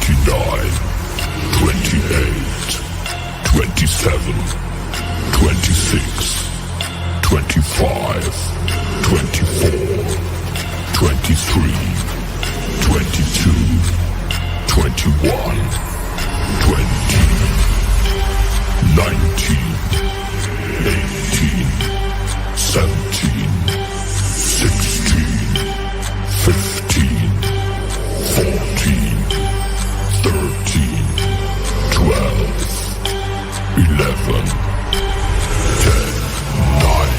29, 28, 27, 26, 25, 24, 23, 22, 21, 20, 19, 18, 17, 16, 15, 14, 13, 12, 11, 10, 9,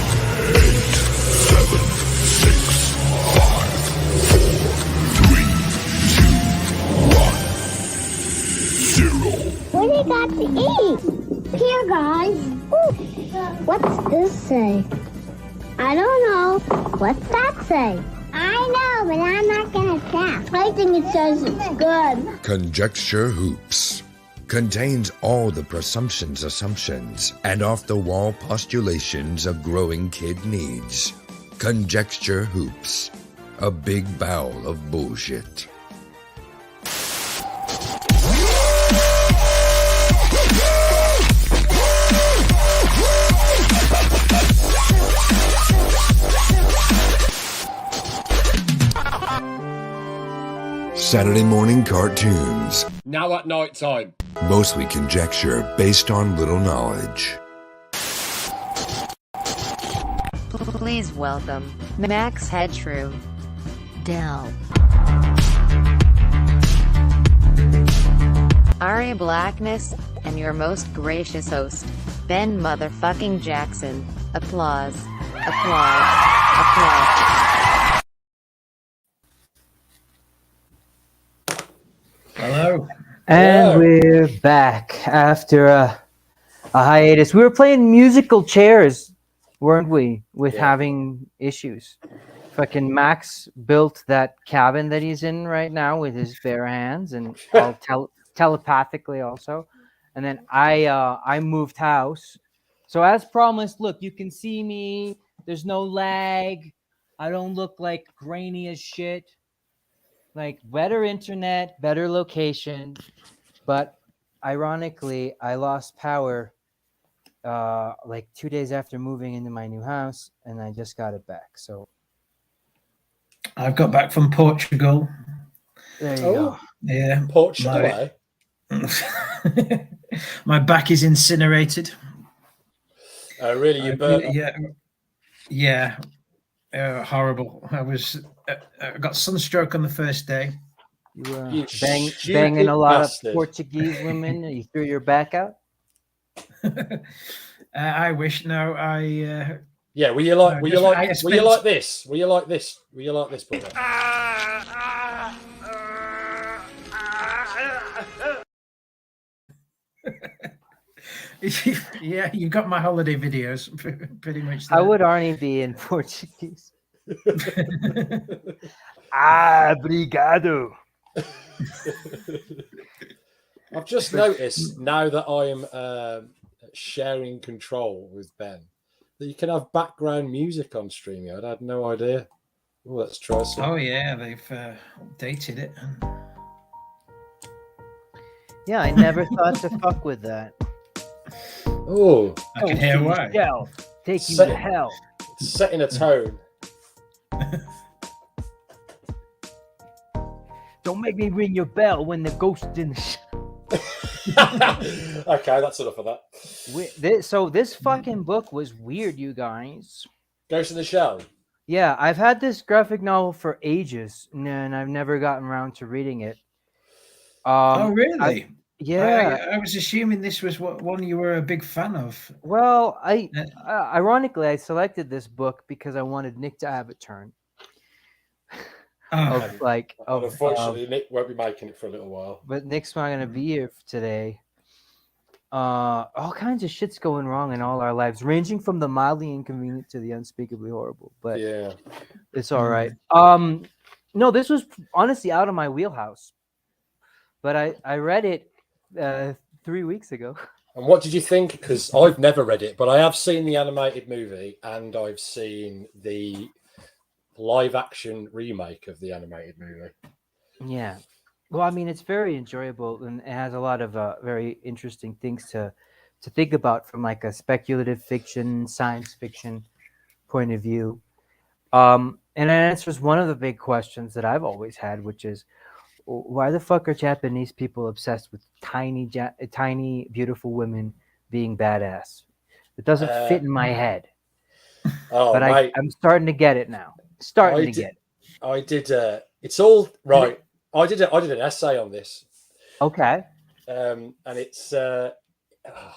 8, 7, 6, 5, 4, 3, 2, 1, 0. What do you got to eat? Here, guys. Ooh. What's this say? I don't know. What's that say? I know, but I'm not gonna tell. I think it says it's good. Conjecture Hoops contains all the presumptions, assumptions, and off-the-wall postulations a growing kid needs. Conjecture Hoops, a big bowl of bullshit. Saturday morning cartoons. Now at night time. Mostly conjecture based on little knowledge. Please welcome Max Headshrew, Dell, Aria Blackness, and your most gracious host, Ben Motherfucking Jackson. Applause. Applause. Applause. Hello. And we're back after a hiatus. We were playing musical chairs, weren't we? With having issues. Fucking Max built that cabin that he's in right now with his bare hands and all telepathically also. And then I moved house. So as promised, look, you can see me. There's no lag. I don't look like grainy as shit. Like better internet, better location, but ironically, I lost power like 2 days after moving into my new house, and I just got it back. So I've got back from Portugal. there you go. Yeah, Portugal. my back is incinerated. Really, you burnt? Yeah. Horrible. I got sunstroke on the first day. You were banging a lot of Portuguese women. And you threw your back out. I wish. No, I. Yeah. Were you like this? Were you like this? Were you like this, brother? Yeah, you got my holiday videos, pretty much. How would Arnie be in Portuguese? Obrigado. I've just noticed now that I am sharing control with Ben that you can have background music on StreamYard. I had no idea. Oh, let's try some. Oh yeah, they've updated it. Yeah, I never thought to fuck with that. Oh, I can hear why. Hell. Take you to hell. Setting a tone. Don't make me ring your bell when the ghost in the Okay, that's enough of that. So this fucking book was weird, you guys. Ghost in the Shell. Yeah, I've had this graphic novel for ages, and I've never gotten around to reading it. Oh, really? Yeah. I was assuming this was one you were a big fan of. Well, ironically, I selected this book because I wanted Nick to have a turn. Unfortunately, Nick won't be making it for a little while. But Nick's not going to be here today. All kinds of shit's going wrong in all our lives, ranging from the mildly inconvenient to the unspeakably horrible. But yeah, it's all right. No, this was honestly out of my wheelhouse. But I read it 3 weeks ago. And what did you think? Because I've never read it, but I have seen the animated movie and I've seen the live action remake of the animated movie. Yeah. Well, I mean, it's very enjoyable and it has a lot of very interesting things to think about from like a speculative fiction, science fiction point of view. And it answers one of the big questions that I've always had, which is why the fuck are Japanese people obsessed with tiny, beautiful women being badass? It doesn't Uh, fit in my head, oh, but mate, I'm starting to get it now. Starting I to did. get it. I did. It's all right. I did an essay on this, Okay. and it's. Oh,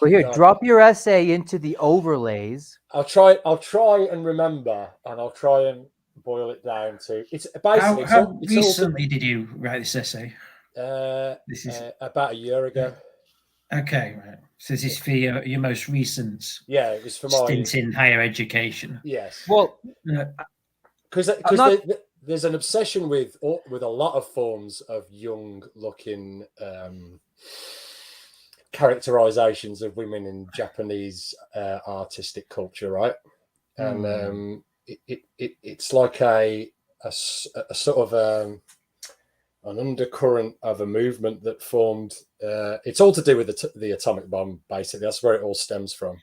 Well, here, God, drop your essay into the overlays. I'll try. I'll try and remember, and I'll try and boil it down to. It's basically. It's all. How It's all. recently did you write this essay? This is About a year ago. okay, right. So this is for your most recent Yeah, it was for my stint in higher education. yes. Well, Uh, Because not- there's an obsession with a lot of forms of young looking characterizations of women in Japanese artistic culture, right? And it's like a sort of an undercurrent of a movement that formed. It's all to do with the atomic bomb, basically. That's where it all stems from,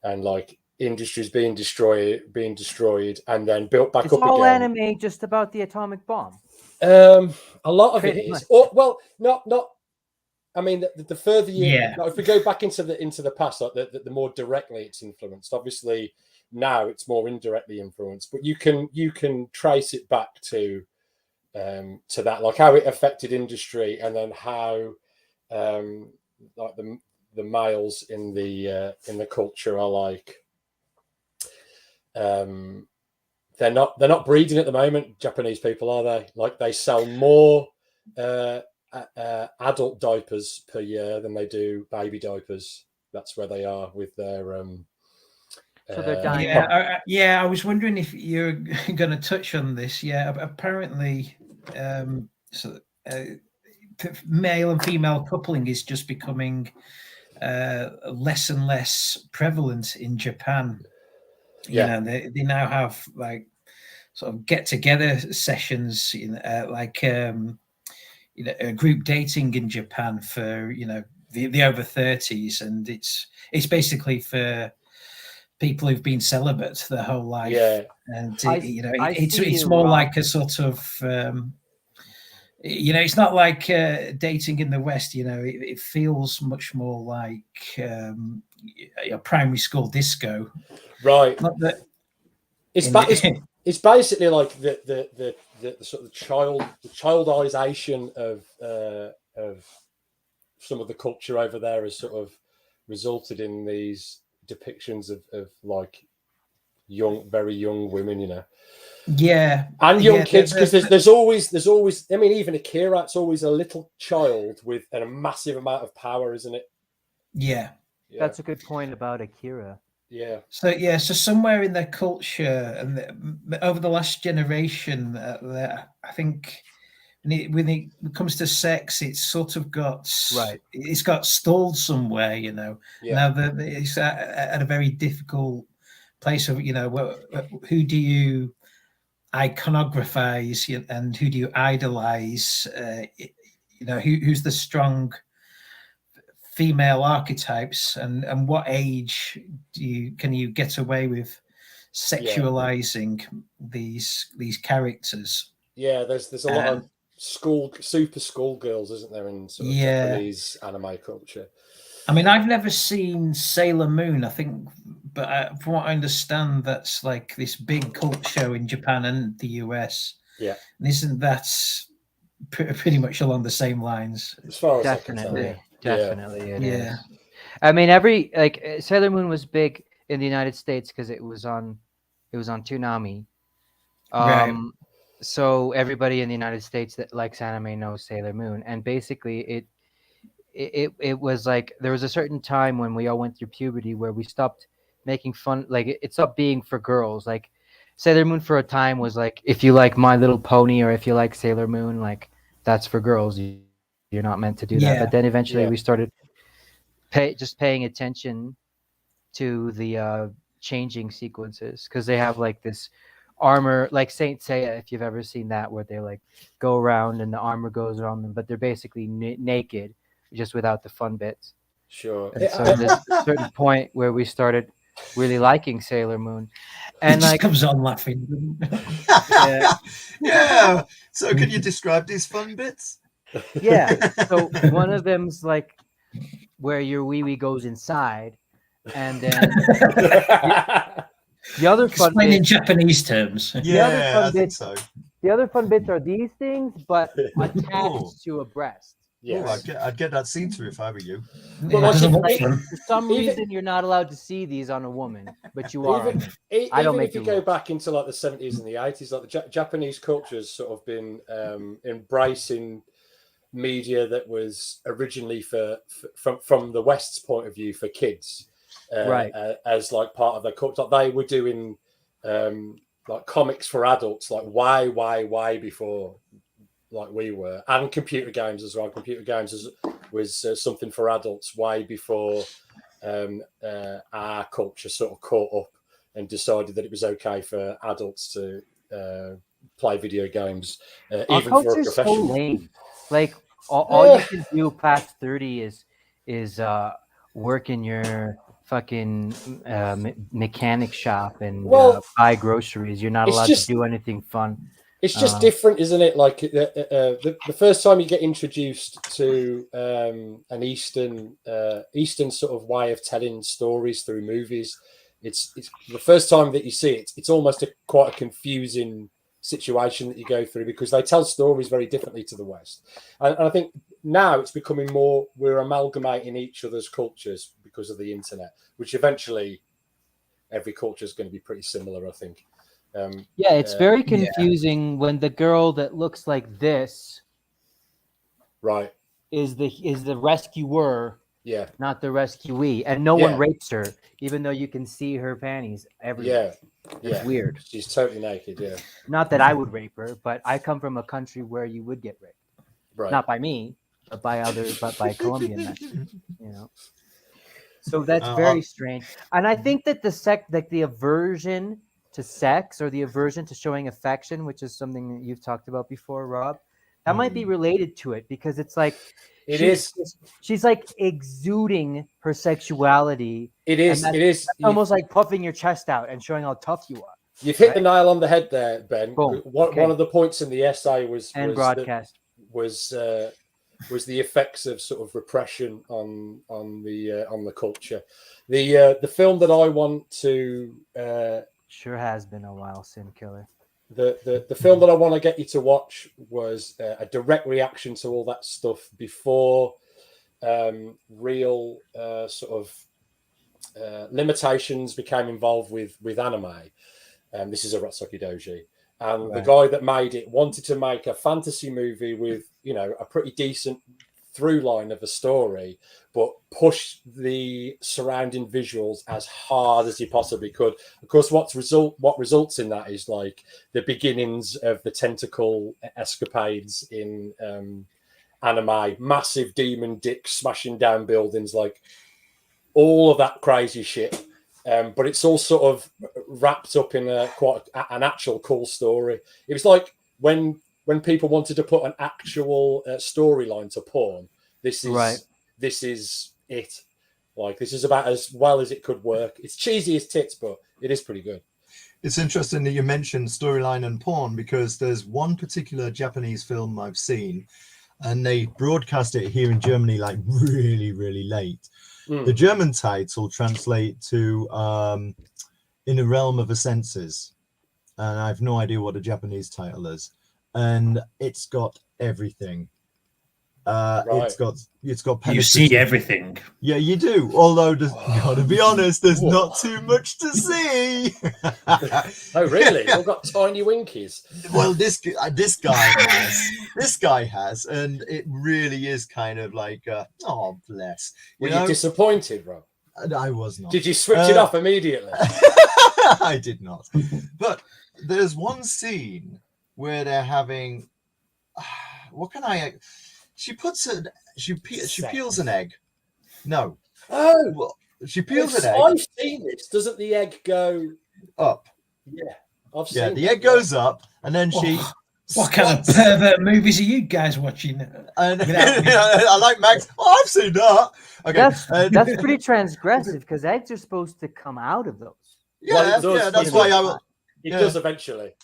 and like industries being destroyed, and then built back it's up all again. anime just about the atomic bomb. A lot of it Pretty is, much. or well, not. I mean, the further you, Yeah. like, if we go back into the past, like the more directly it's influenced. Obviously, now it's more indirectly influenced, but you can trace it back to that, like how it affected industry, and then how like the males in the culture are like they're not breeding at the moment. Japanese people, are they? Like they sell more adult diapers per year than they do baby diapers. That's where they are with their So they're dying yeah, out. yeah. I was wondering if you're going to touch on this. Yeah, apparently, so male and female coupling is just becoming less and less prevalent in Japan. Yeah. You know, they now have like sort of get together sessions, like group dating in Japan for the over 30s, and it's basically for people who've been celibate their whole life. Yeah. And I it's see you, more Rob. like a sort of it's not like dating in the West. It feels much more like a primary school disco. Right. Not that It's basically like the sort of childization of some of the culture over there has sort of resulted in these depictions of like very young women, yeah, and young yeah, kids, because there's always, I mean, even Akira, it's always a little child with a massive amount of power, isn't it? yeah. That's a good point about Akira. Yeah. So somewhere in their culture, and over the last generation, I think when it comes to sex, it's sort of got Right. It's got stalled somewhere, Yeah. Now it's at a very difficult place of who do you iconographize and who do you idolize? Who's the strong female archetypes, and what age can you get away with sexualizing these characters? Yeah, there's a lot of super schoolgirls, isn't there, in sort of Japanese anime culture? I mean, I've never seen Sailor Moon, I think, but from what I understand, that's like this big cult show in Japan and the US. Yeah. And isn't that pretty much along the same lines? As far as Definitely. I can tell, Definitely it is. Yeah. I mean, Sailor Moon was big in the United States because it was on Toonami. Right. So everybody in the United States that likes anime knows Sailor Moon, and basically it was like there was a certain time when we all went through puberty where we stopped making fun, like it stopped being for girls. Like Sailor Moon for a time was like, if you like My Little Pony or if you like Sailor Moon, like that's for girls. You're not meant to do that. But then eventually we started paying attention to the changing sequences, because they have like this armor, like Saint Seiya, if you've ever seen that, where they like go around and the armor goes around them, but they're basically naked, just without the fun bits. Sure. And so there's a certain point where we started really liking Sailor Moon, It and just like comes on laughing. Yeah. So can you describe these fun bits? yeah, so one of them's like where your wee wee goes inside, and then the other fun Explain in bits, Japanese terms. Yeah, I think bits- so. the other fun bits are these things, but Oh. attached to a breast. Yes. I'd get that scene through if I were you. Yeah, like, doesn't if- look fun. For some Even- reason, you're not allowed to see these on a woman, but you are. Even, on them. I don't even make if you the go rules. back into like the 70s and the 80s, like the Japanese culture's sort of been embracing media that was originally from the West's point of view for kids, Right. As like part of their culture. Like they were doing like comics for adults, like way before like we were, and computer games as well. Computer games was something for adults way before our culture sort of caught up and decided that it was okay for adults to play video games, Our even for a culture's so professional. lame. Like all you can do past 30 is work in your fucking mechanic shop and Well, buy groceries. You're not it's allowed just- to do anything fun. It's just different, isn't it? Like the first time you get introduced to an Eastern sort of way of telling stories through movies, it's the first time that you see it. It's almost quite a confusing situation that you go through because they tell stories very differently to the West, and I think now it's becoming more we're amalgamating each other's cultures because of the internet, which eventually every culture is going to be pretty similar, I think. Yeah, it's very confusing when the girl that looks like this Right. is the rescuer, Yeah. not the rescuee, and no one rapes her, even though you can see her panties everywhere. Yeah. It's weird. She's totally naked. Yeah. Not that I would rape her, but I come from a country where you would get raped. Right. Not by me, but by Colombian men. You know. So that's very strange. And I think that the aversion to sex or the aversion to showing affection, which is something that you've talked about before, Rob, that might be related to it because it's like she's like exuding her sexuality. It is. And It is. that's almost like puffing your chest out and showing how tough you are. You've hit the nail on the head there, Ben. Boom. One of the points in the essay was broadcast was the effects of sort of repression on the culture. The film that I want to sure has been a while, Sin Killer. The film that I want to get you to watch was a direct reaction to all that stuff before real sort of limitations became involved with anime. This is a Ratsuki Doji. And the guy that made it wanted to make a fantasy movie with, a pretty decent through line of a story, but push the surrounding visuals as hard as he possibly could. Of course, what results in that is like the beginnings of the tentacle escapades in anime, massive demon dicks smashing down buildings, like all of that crazy shit. But it's all sort of wrapped up in quite an actual cool story. It was like when people wanted to put an actual storyline to porn. This is it. Like, this is about as well as it could work. It's cheesy as tits, but it is pretty good. It's interesting that you mentioned storyline and porn because there's one particular Japanese film I've seen, and they broadcast it here in Germany like really, really late. The German title translate to In the Realm of the Senses, and I have no idea what the Japanese title is. And it's got everything. It's got you see everything. Yeah, you do. Although, gotta be honest, there's not too much to see. Oh, really? You've got tiny winkies. Well, this guy has, and it really is kind of like, oh, bless. Were you disappointed, Rob? I was not. Did you switch it off immediately? I did not. But there's one scene where they're having. What can I? She peels an egg. No. Oh, well, she peels an egg. I've seen this. Doesn't the egg go up? Yeah. I've Yeah, seen the that, egg goes up, and then she. What kind of squats. pervert movies are you guys watching? And Without me? I like Max. Oh, I've seen that. Okay, That's pretty transgressive because eggs are supposed to come out of those. Well, yeah, it does. yeah. That's It why does. I will. It Yeah. does eventually.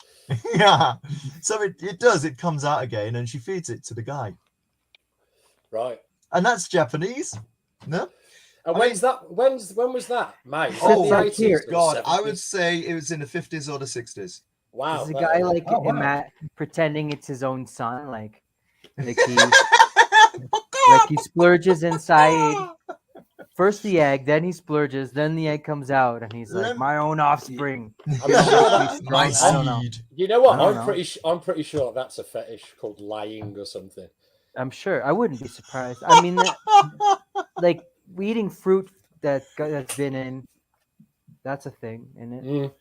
Yeah. So it does. It comes out again, and she feeds it to the guy, Right. and that's Japanese. No. And I when mean- was that, mate? Oh, the like 80s here. or the God, I 70s? would say it was in the 50s or the 60s. Wow. Is the guy like Oh, wow. pretending it's his own son, like he splurges inside first the egg, then he splurges, then the egg comes out, and he's like, Lem- my own offspring. I'm sure that, My I don't know. seed. you know what? I don't I'm pretty sure that's a fetish called lying or something. I'm sure. I wouldn't be surprised. I mean, like eating fruit that's been in, that's a thing, isn't it? Mm.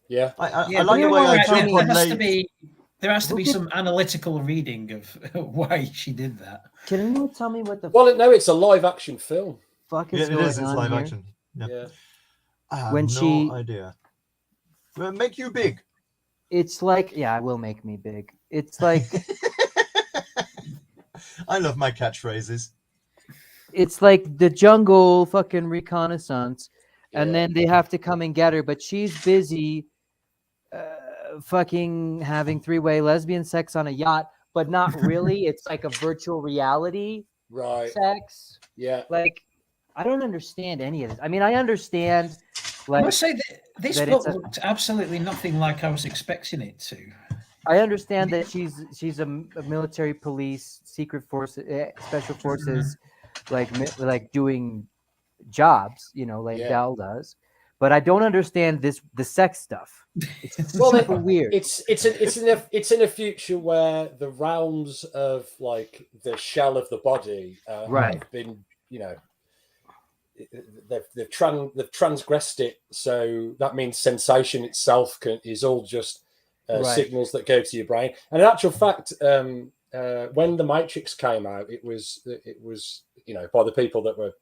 Yeah. I like the but way you're I right, jump there on has to late. be there has to Who be did- some analytical reading of why she did that. Can anyone tell me what the Well, no, it's a live action film. fuck Yeah, is it going is. It's on live here? action. Yeah. Yeah. I have When no she- idea. Well, make you big. It's like, yeah, it will make me big. It's like I love my catchphrases. it's like the jungle fucking reconnaissance, and Yeah. then they have to come and get her, but she's busy fucking having three-way lesbian sex on a yacht, but not really. It's like a virtual reality Right. sex. Yeah. Like, I don't understand any of this. I mean, I understand, I like, must say that this that book it's a- looked absolutely nothing like I was expecting it to. I understand that she's a military police, secret force, special forces, like doing jobs, like Yeah. Dell does. But I don't understand the sex stuff. It's Well, super weird. It's in a future where the realms of like the shell of the body Right. have been, they've transgressed it. So that means sensation itself is all just Right. signals that go to your brain. And in actual fact, when the Matrix came out, it was by the people that were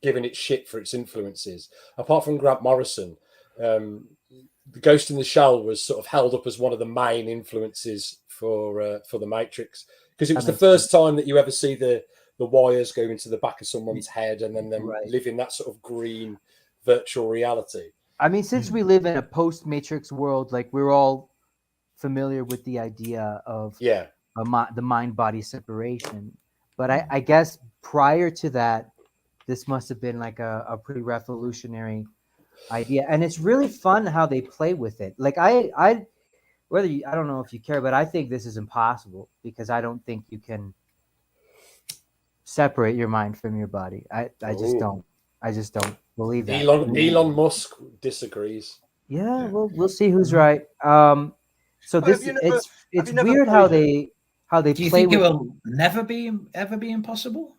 giving it shit for its influences. Apart from Grant Morrison, the Ghost in the Shell was sort of held up as one of the main influences for the Matrix, because it was the first time that you ever see the wires go into the back of someone's head and then them live in that sort of green virtual reality. I mean, since we live in a post-Matrix world, like we're all familiar with the idea of the mind-body separation. But I guess prior to that, this must have been like a pretty revolutionary idea, and it's really fun how they play with it. Like I don't know if you care, but I think this is impossible because I don't think you can separate your mind from your body. I just don't believe that. Elon Musk disagrees. Yeah, we'll see who's right. So this it's weird how they Do you play think it with. will never be impossible?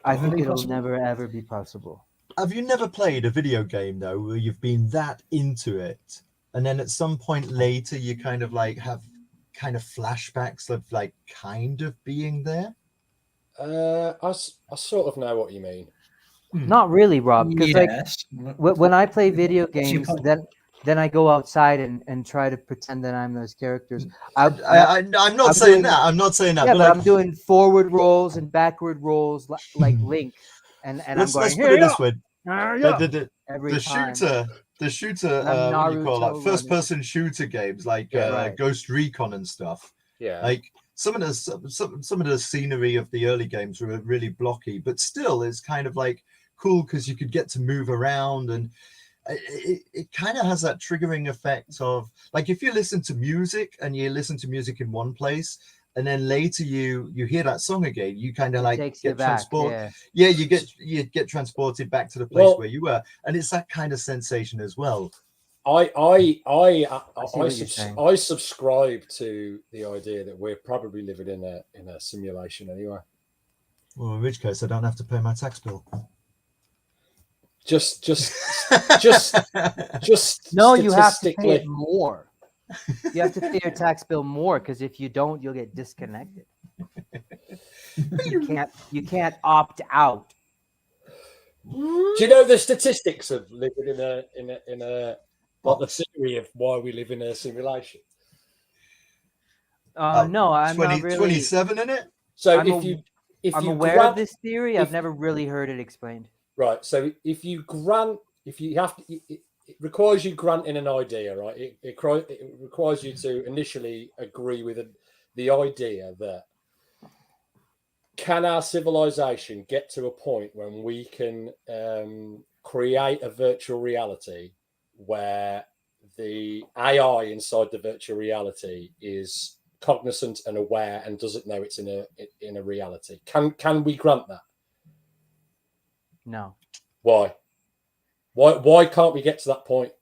I think it'll never ever be possible. Have you never played a video game though where you've been that into it, and then at some point later you kind of like have kind of flashbacks of like kind of being there? I sort of know what you mean. Not really, Rob, because Yes. when I play video What's your games, point? then I go outside and try to pretend that I'm those characters. I'm not saying that. I'm not saying that. Yeah, but but like, I'm doing forward rolls and backward rolls like Link, and let's I'm going. put it this way: Every the time. shooter, I'm what do you call Naruto that? First-person shooter games like Right. Ghost Recon and stuff. Yeah. Like some of the scenery of the early games were really blocky, but still, it's kind of like cool because you could get to move around, and it kind of has that triggering effect of like if you listen to music and you listen to music in one place. And then later you hear that song again, you kind of like takes you get back, transported. yeah. Yeah, you get transported back to the place Well- where you were, and it's that kind of sensation as well. what you're saying. I subscribe to the idea that we're probably living in a simulation anyway. Well, in which case I don't have to pay my tax bill. Just No, you have to pay statistically. it more. You have to pay your tax bill more because if you don't, you'll get disconnected. You can't opt out. Do you know the statistics of living in a What the theory of why we live in a simulation? No, I'm 20, not really. 27 in it. So I'm if I'm you aware grant of this theory. I've never really heard it explained. right, so if you have to, it requires you granting an idea, right? It requires you to initially agree with the idea that can our civilization get to a point when we can create a virtual reality where the AI inside the virtual reality is cognizant and aware and doesn't know it's in a reality? Can we grant that? No. Why? Why can't we get to that point?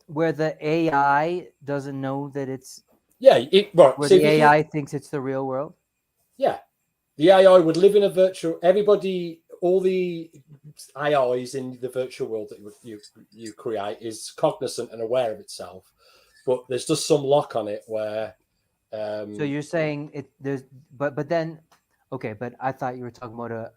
Where the AI doesn't know that it's Yeah, right. where So the AI thinks it's the real world. yeah, the AI would live in a virtual. Everybody, all the AIs in the virtual world that you create is cognizant and aware of itself, but there's just some lock on it where. So you're saying there's but then okay, but I thought you were talking about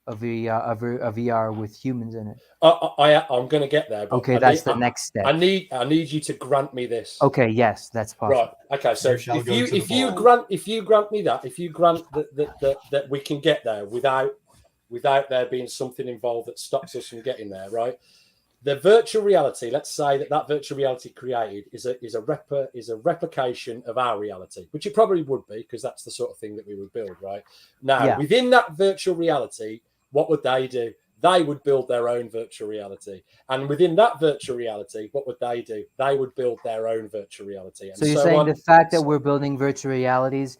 a VR with humans in it. I'm going to get there. But Okay, that's the next step. I need you to grant me this. Okay, yes, that's possible. Right. Okay. So if you grant me that, if you grant that we can get there without there being something involved that stops us from getting there, right? The virtual reality. Let's say that virtual reality created is a replication of our reality, which it probably would be because that's the sort of thing that we would build, right? Now, within that virtual reality, what would they do? They would build their own virtual reality. And within that virtual reality, what would they do? They would build their own virtual reality. And so you're saying the fact that we're building virtual realities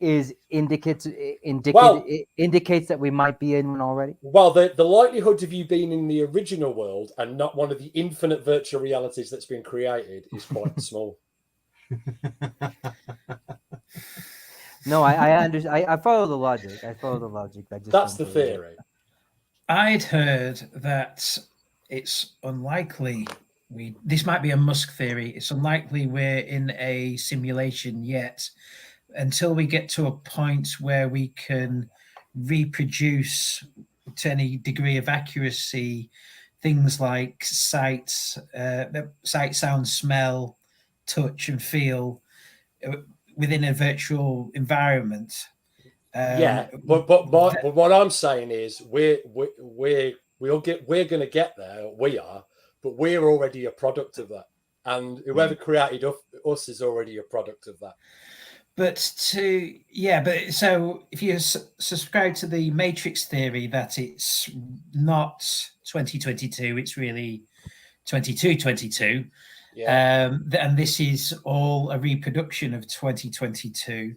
indicates that we might be in one already? Well, the likelihood of you being in the original world and not one of the infinite virtual realities that's been created is quite small. No, I understand. I follow the logic. That's the theory. I'd heard that it's unlikely this might be a Musk theory. It's unlikely we're in a simulation yet until we get to a point where we can reproduce to any degree of accuracy things like sight, sound, smell, touch, and feel within a virtual environment. But what I'm saying is we're going to get there. We are, but we're already a product of that, and whoever created us is already a product of that. But so if you subscribe to the Matrix theory that it's not 2022, it's really 2222, and this is all a reproduction of 2022.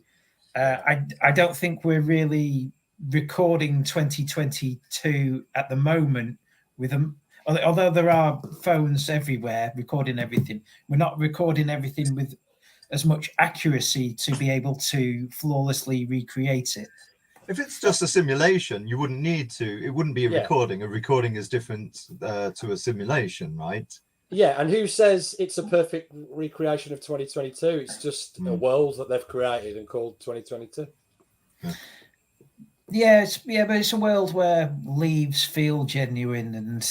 I don't think we're really recording 2022 at the moment with them. Although there are phones everywhere recording everything, we're not recording everything with as much accuracy to be able to flawlessly recreate it. If it's just a simulation, you wouldn't need to. It wouldn't be a recording. A recording is different to a simulation, right? Yeah, and who says it's a perfect recreation of 2022? It's just a world that they've created and called 2022. But it's a world where leaves feel genuine and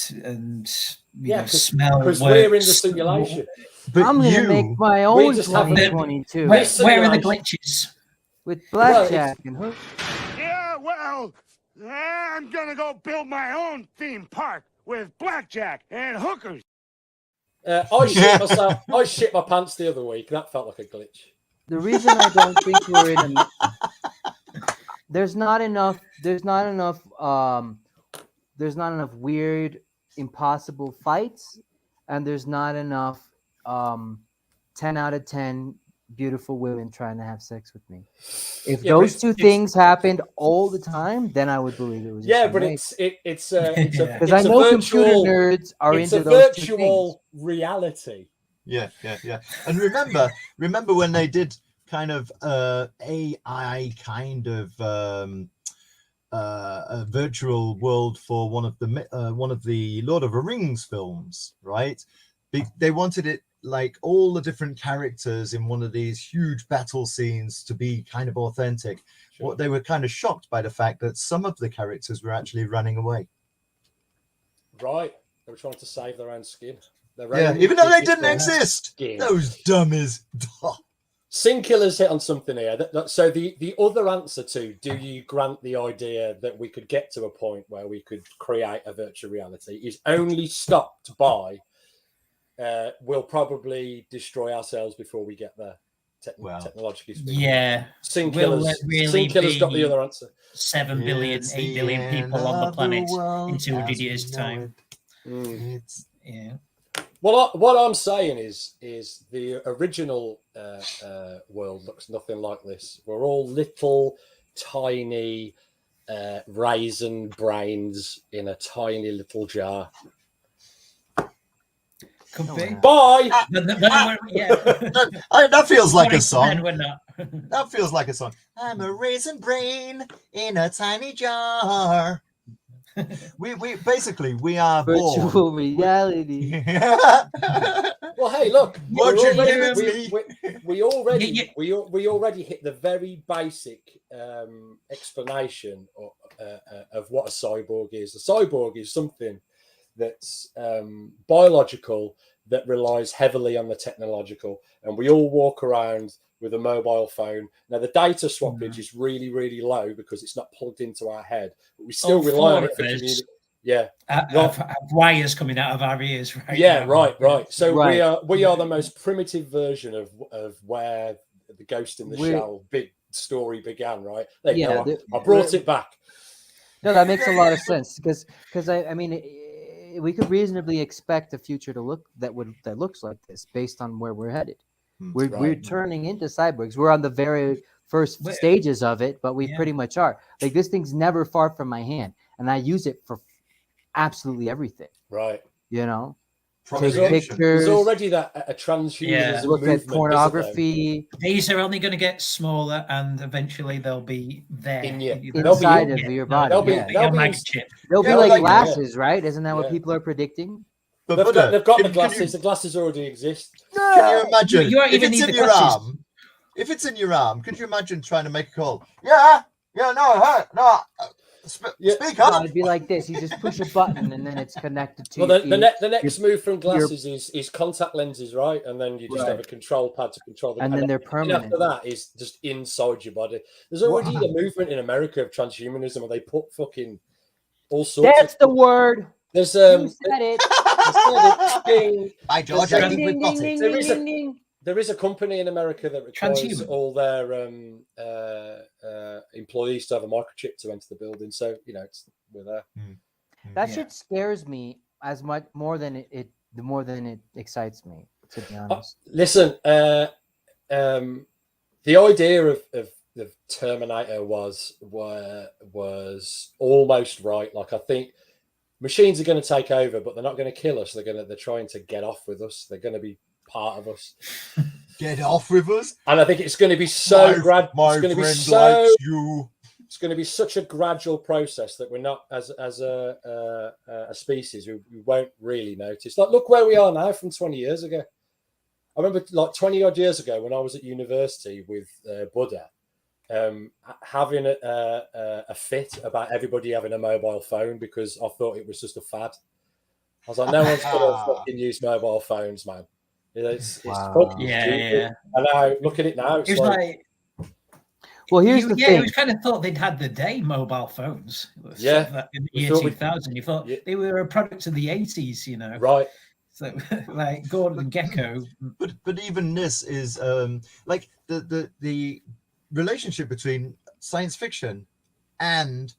smell. Because we're in the simulation. But I'm going to make my own 2022. Where are the glitches? With blackjack and hook. Yeah, well, I'm going to go build my own theme park with blackjack and hookers. I shit my pants the other week. That felt like a glitch. The reason I don't think we're in a there's not enough weird, impossible fights, and there's not enough 10 out of 10 beautiful women trying to have sex with me. If those two things happened all the time, then I would believe it was. But it's because I know computer nerds are into those two things. It's a virtual reality. Yeah. And remember when they did kind of AI kind of a virtual world for one of the Lord of the Rings films, right? They wanted it like all the different characters in one of these huge battle scenes to be kind of authentic. Sure. What they were kind of shocked by the fact that some of the characters were actually running away. Right. They were trying to save their own skin. They're Yeah, only even though they digital didn't exist. skin. Those dummies. Sinkiller's hit on something here. So the other answer to, do you grant the idea that we could get to a point where we could create a virtual reality, is only stopped by we'll probably destroy ourselves before we get there, technologically speaking. Yeah. Sinkiller's got the other answer. 7 billion, 8 billion people on the planet in 200 years' time. Yeah. Well, what I'm saying is the original world looks nothing like this. We're all little, tiny raisin brains in a tiny little jar. Could be. Bye. That feels like a song. We're not. That feels like a song. I'm a raisin brain in a tiny jar. We basically we are virtual born. reality. Well, hey, look, we already hit the very basic explanation of what a cyborg is. A cyborg is something that's biological, that relies heavily on the technological, and we all walk around with a mobile phone. Now, the data swappage is really, really low because it's not plugged into our head, but we still rely on it for communication. Yeah, wires coming out of our ears, right? Yeah, now. right. So we are the most primitive version of where the Ghost in the Shell big story began, right? There you go. I brought it back. No, that makes a lot of sense because I mean, we could reasonably expect a future that looks like this based on where we're headed. We're turning into cyborgs. We're on the very first stages of it, but we pretty much are. Like, this thing's never far from my hand, and I use it for absolutely everything. Right. You know, take pictures. There's already a transhumanism look movement, at pornography. These are only going to get smaller, and eventually they'll be there inside of your body. They'll be like a chip. They'll be like glasses, right? Isn't that what people are predicting? They've got the glasses. The glasses already exist. Can you imagine if it's in your arm? If it's in your arm, could you imagine trying to make a call? Yeah, no. Speak up. It'd be like this: you just push a button, and then it's connected to. Well, the next move from glasses is contact lenses, right? And then you just have a control pad to control them. And then they're permanent. After that is just inside your body. There's already a movement in America of transhumanism where they put fucking all sorts. That's the word. There's you said it. By George, I think we've got it. There is a company in America that requires all their employees to have a microchip to enter the building. So we're there. That shit scares me as much more than it excites me. To be honest, listen. The idea of Terminator was almost right. Like, I think machines are going to take over, but they're not going to kill us. They're trying to get off with us. They're going to be part of us. Get off with us. And I think it's going to be so gradual. It's going to be so. You. It's going to be such a gradual process that we're not, as a species, we won't really notice. Like, look where we are now from 20 years ago. I remember, like, 20 odd years ago when I was at university with Buddha, having a fit about everybody having a mobile phone because I thought it was just a fad. I was like, no one's going to fucking use mobile phones, man. It's fucking stupid. And now look at it now. It's like well, here's the thing. It was kind of thought they'd had the day, mobile phones. Yeah. In the year 2000, you thought they were a product of the 80s, Right. So, like Gordon Gekko. But even this is like the relationship between science fiction and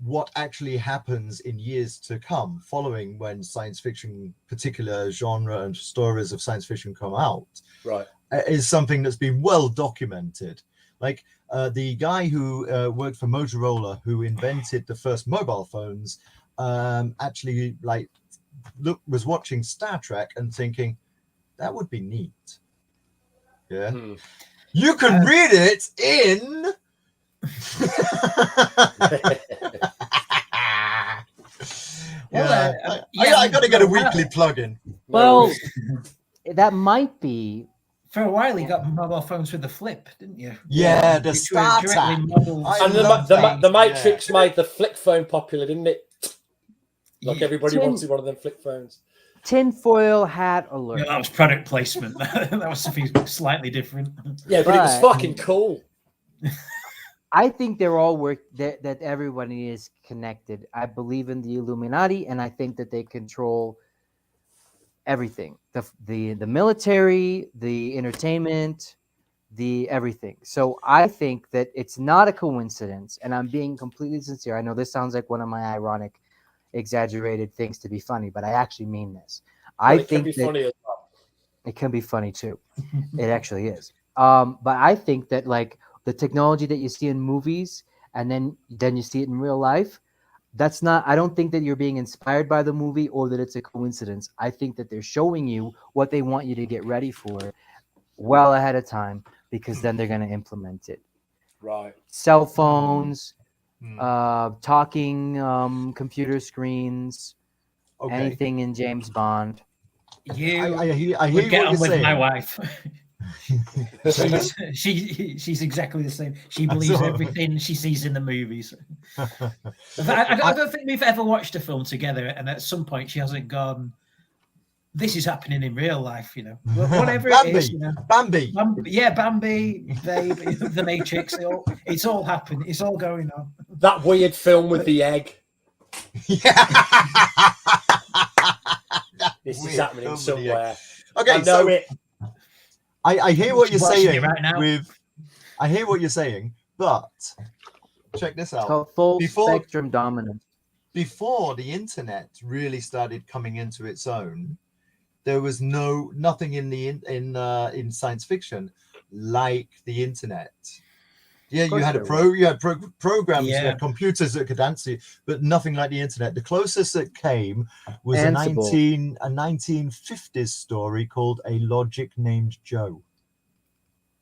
what actually happens in years to come following when science fiction, particular genre and stories of science fiction come out, right, is something that's been well documented. Like the guy who worked for Motorola, who invented the first mobile phones, actually was watching Star Trek and thinking that would be neat. Yeah, you can read it in. I got to get a weekly plug-in. Well, that might be. For a while, you got mobile phones with the flip, didn't you? Yeah, the Star Trek. And the Matrix made the flip phone popular, didn't it? Like, everybody wanted one of them flip phones. tinfoil hat alert. Yeah, that was product placement. That was something slightly different. Yeah, but it was fucking cool. I think they're all that everybody is connected. I believe in the Illuminati, and I think that they control everything. The military, the entertainment, the everything. So I think that it's not a coincidence, and I'm being completely sincere. I know this sounds like one of my ironic, exaggerated things to be funny, but I actually mean this. I It can think be that funny as well. it can be funny too. It actually is. But I think that like the technology that you see in movies and then you see it in real life, that's not, I don't think that you're being inspired by the movie or that it's a coincidence. I think that they're showing you what they want you to get ready for well ahead of time, because then they're going to implement it. Right. Cell phones, talking computer screens, anything in James Bond. I hear would what get on you're with saying. my wife. she's exactly the same. She believes everything she sees in the movies. I don't think we've ever watched a film together, and at some point she hasn't gone, this is happening in real life, you know. Whatever it is, you know. Bambi. Yeah, Bambi, Babe, The Matrix. It's all happened. It's all going on. That weird film with the egg. This is happening somewhere. Okay, I know it. I hear what you're saying. Right now. I hear what you're saying, but check this out. It's called full spectrum dominance. Before the internet really started coming into its own, there was nothing in science fiction like the internet. Yeah, you had programs, you had computers that could answer you, but nothing like the internet. The closest that came was a 1950s story called A Logic Named Joe.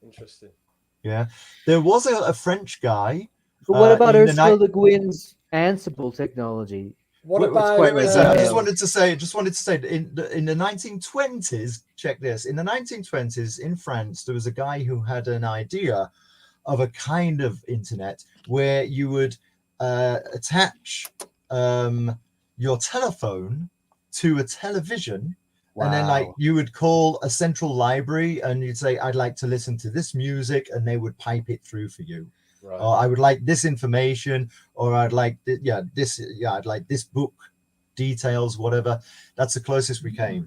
Interesting. Yeah, there was a French guy. But what about Ursula Le Guin's Ansible technology? What about? Wait, I just wanted to say in the 1920s. Check this. In the 1920s in France, there was a guy who had an idea of a kind of internet where you would attach your telephone to a television. Wow. And then like you would call a central library and you'd say, I'd like to listen to this music, and they would pipe it through for you. Right. Or I would like this information, or I'd like I'd like this book details, whatever. That's the closest we came.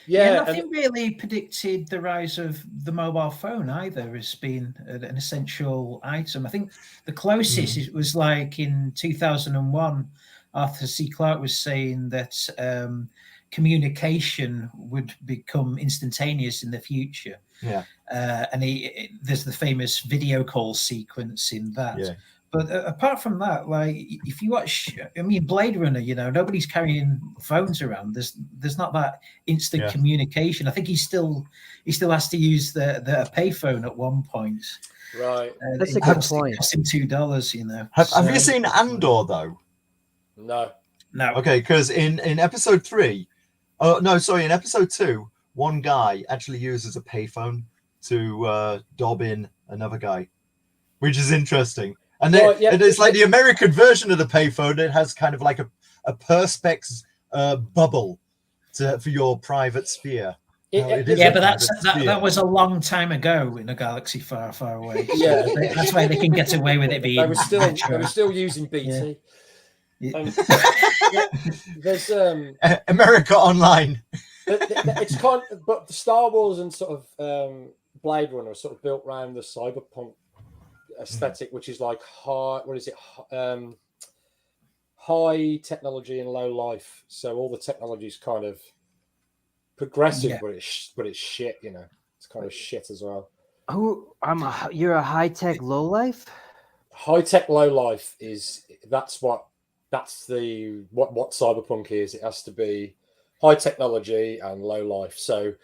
Yeah, nothing really predicted the rise of the mobile phone either as being an essential item. I think the closest it was like in 2001, Arthur C. Clarke was saying that communication would become instantaneous in the future. Yeah. And there's the famous video call sequence in that. Yeah. But apart from that, like if you watch, I mean, Blade Runner, you know, nobody's carrying phones around. There's not that instant communication. I think he still has to use the payphone at one point. Right. That's a good point. It cost him $2, you know. Have you seen Andor though? No. Okay, because in episode 3, in episode 2, one guy actually uses a payphone to dob in another guy, which is interesting. And it's like the American version of the payphone. It has kind of like a perspex bubble for your private sphere. But that was a long time ago in a galaxy far, far away. Yeah, that's why they can get away with it being. They were still using BT. Yeah. There's America Online. It's kind of, but Star Wars and sort of Blade Runner are sort of built around the cyberpunk aesthetic, which is like high technology and low life. So all the technology is kind of progressive, but it's shit. You know, it's kind of shit as well. You're a high tech low life. High tech low life that's what cyberpunk is. It has to be high technology and low life. So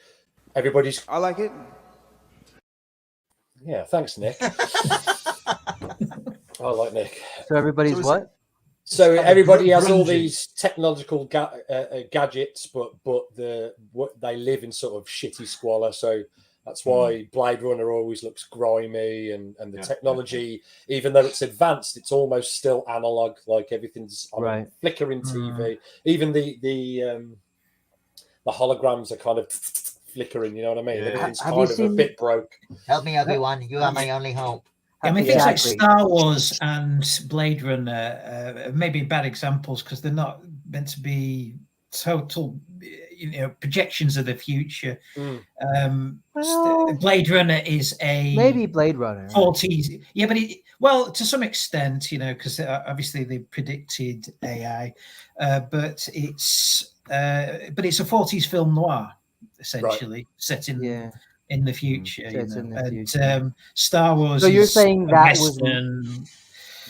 everybody's. I like it. Yeah, thanks, Nick. I like Nick. So everybody's what? So everybody has all these technological gadgets, but they live in sort of shitty squalor. So that's why Blade Runner always looks grimy, and the technology, even though it's advanced, it's almost still analog. Like everything's on a flickering TV. Even the the holograms are kind of flickering. You know what I mean? Yeah. Everything's Have kind you of a seen- bit broke. Help me, Obi-Wan. You are my only hope. I mean, things like Exactly. Star Wars and Blade Runner may be bad examples because they're not meant to be total, projections of the future. Well, Blade Runner is a maybe Blade Runner. 40s, yeah, but well, to some extent, because obviously they predicted AI, but it's a 40s film noir essentially set in Yeah. in the future. Sets in the and future. Star Wars. So you're is saying a that was- Western.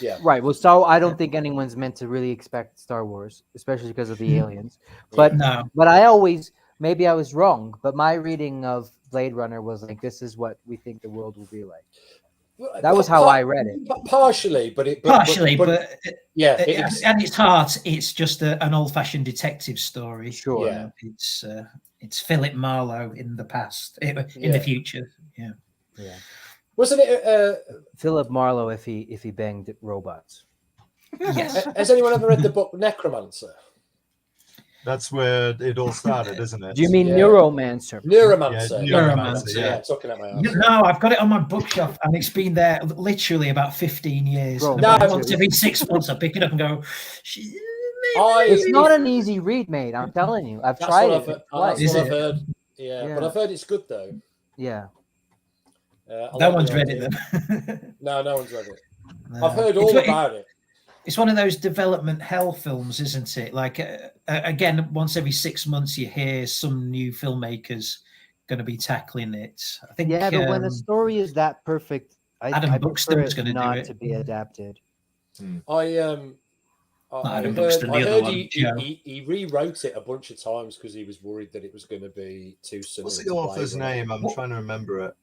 Yeah. Right. Well, I don't think anyone's meant to really expect Star Wars, especially because of the aliens. But No. but I always, maybe I was wrong, but my reading of Blade Runner was like, this is what we think the world will be like. That was how I read it. Partially, but yeah, at its heart, it's just an old-fashioned detective story. Sure. Yeah. It's Philip Marlowe in the past, in the future. Yeah. Yeah. Wasn't it? Philip Marlowe if he banged robots. Yes. Has anyone ever read the book Necromancer? That's where it all started, isn't it? Do you mean Yeah. Neuromancer? Neuromancer. Yeah, Neuromancer, Yeah, yeah. talking at my ass. No, I've got it on my bookshelf, and it's been there literally about 15 years. Bro, And no. once every 6 months, I pick it up and go. It's not an easy read, mate. I'm telling you. I've That's tried what it. That's Is what I've it? heard. Yeah, Yeah. but I've heard it's good though. Yeah. I No like one's the read idea. it then. No one's read it. No. I've heard all about it. It's one of those development hell films, isn't it? Like, again, once every 6 months, you hear some new filmmakers going to be tackling it. I think. Yeah, but when a story is that perfect, Adam I Buxton prefer was it gonna do not it. to be adapted. I Adam heard, Buxton, the I other heard one, Joe. he rewrote it a bunch of times because he was worried that it was going to be too similar. What's the to Blade author's Runner. name? I'm trying to remember it.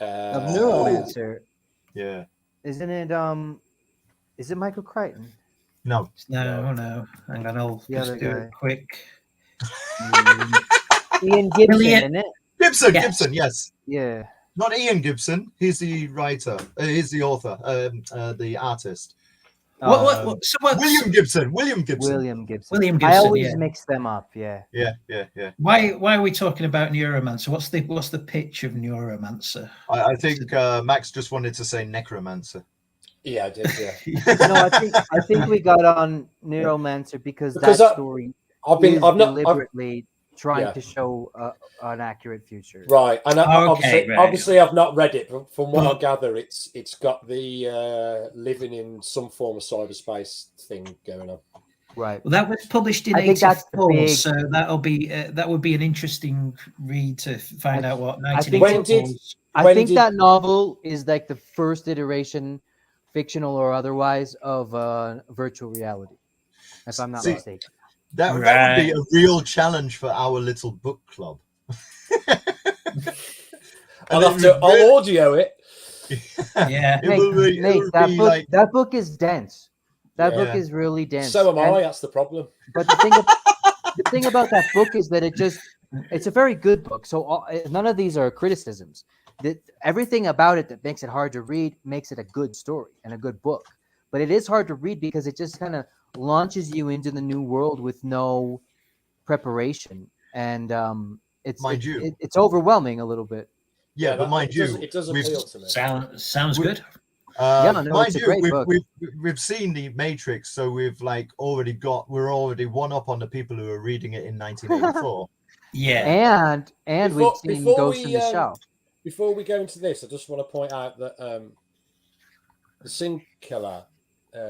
Of Neuromancer, Yeah. isn't it? Is it Michael Crichton? No. No. Hang on, I'll The just other do guy. it quick. Ian Gibson, Brilliant. isn't it? Gibson. Yes. Gibson. Yes. Yeah. Not Ian Gibson. He's the writer. He's the author. The artist. William Gibson. William Gibson. William Gibson. William I Gibson, always yeah. mix them up. Yeah. Yeah. Why are we talking about Neuromancer? What's the pitch of Neuromancer? I think Max just wanted to say necromancer. Yeah, I did. Yeah. No, I think we got on Neuromancer because that story I've is not deliberately trying Yeah. to show an accurate future. Right, and Okay, obviously I've not read it, but from what I gather, it's got the living in some form of cyberspace thing going on. Right. Well, that was published in I think that's the 84, big- so that would be an interesting read to find out what I think 1984 was. I When think did- that novel is like the first iteration, fictional or otherwise, of virtual reality, if I'm not See, mistaken. That would be a real challenge for our little book club. I'll audio it. Yeah. It will be, Mate, it will be that book is dense. That Yeah. book is really dense. So am And- I. That's the problem. But the thing about that book is that it's a very good book. So none of these are criticisms. Everything about it that makes it hard to read makes it a good story and a good book. But it is hard to read because it just kind of launches you into the new world with no preparation, and it's overwhelming a little bit. Yeah, but mind you, it does we've- appeal to me. Sounds good. mind it's a you, great book. we've seen the Matrix, so we're already one up on the people who are reading it in 1984. Yeah. And we've seen Ghost in the Shell. Before we go into this, I just want to point out that the Sin Killer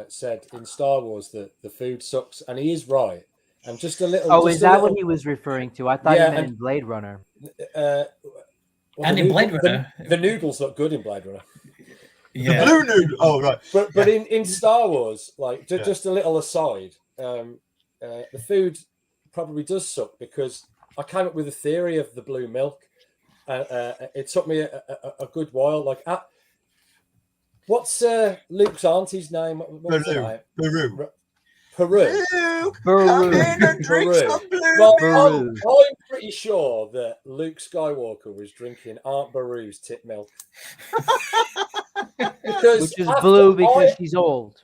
said in Star Wars that the food sucks, and he is right. And just a little. Oh, is that what he was referring to? I thought Yeah, he meant and- in Blade Runner. And in Blade Runner. the noodles look good in Blade Runner. Yeah. The blue noodle. Oh, right. But in Star Wars, like just a little aside, the food probably does suck because I came up with a theory of the blue milk. It took me a good while. Like, what's Luke's auntie's name? What's her name? Peru. Peru. Peru. Come in and drink Peru. some blue Well, milk. I'm pretty sure that Luke Skywalker was drinking Aunt Beru's tit milk. Which is blue because she's old.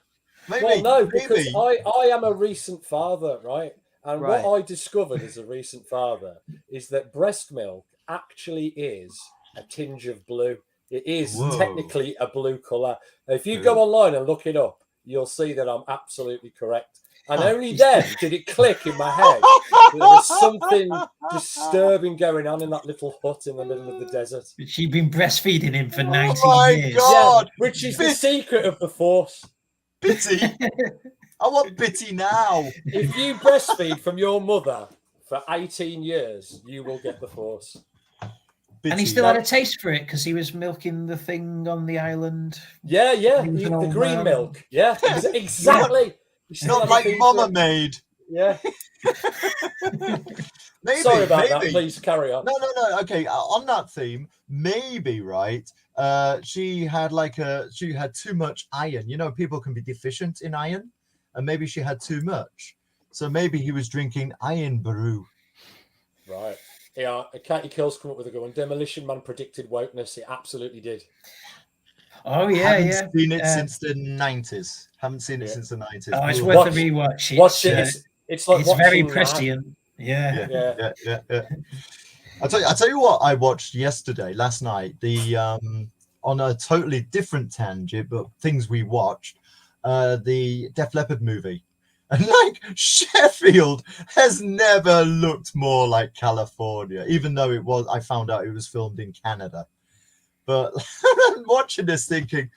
Maybe, Well, no, because maybe. I am a recent father, right? And Right. what I discovered as a recent father is that breast milk actually is a tinge of blue. It is Whoa. technically a blue colour. If you go online and look it up, you'll see that I'm absolutely correct. And only then did it click in my head that there was something disturbing going on in that little hut in the middle of the desert. She'd been breastfeeding him for 19 my years. God. Yeah, which is the secret of the Force. Bitty. I want Bitty now. If you breastfeed from your mother for 18 years, you will get the Force. Bitty. And he still had a taste for it because he was milking the thing on the island. Yeah, He was an the old green man. milk. Yeah, exactly. Not like Mama made. Yeah. Maybe. Sorry about that. maybe. Please carry on. No. Okay, on that theme, maybe right. She had too much iron. You know, people can be deficient in iron, and maybe she had too much. So maybe he was drinking iron brew. Right. Yeah, Katie Kills come up with a good one. Demolition Man predicted wokeness. It absolutely did. Oh yeah, Haven't seen it since the 90s. Haven't seen it since the 90s. Oh, it's worth a rewatch. Watch it. It's like it's very watching prescient. Yeah. I'll tell you what I watched last night. The on a totally different tangent, but things we watched, the Def Leppard movie. And like Sheffield has never looked more like California, even though I found out it was filmed in Canada. But I'm watching this thinking,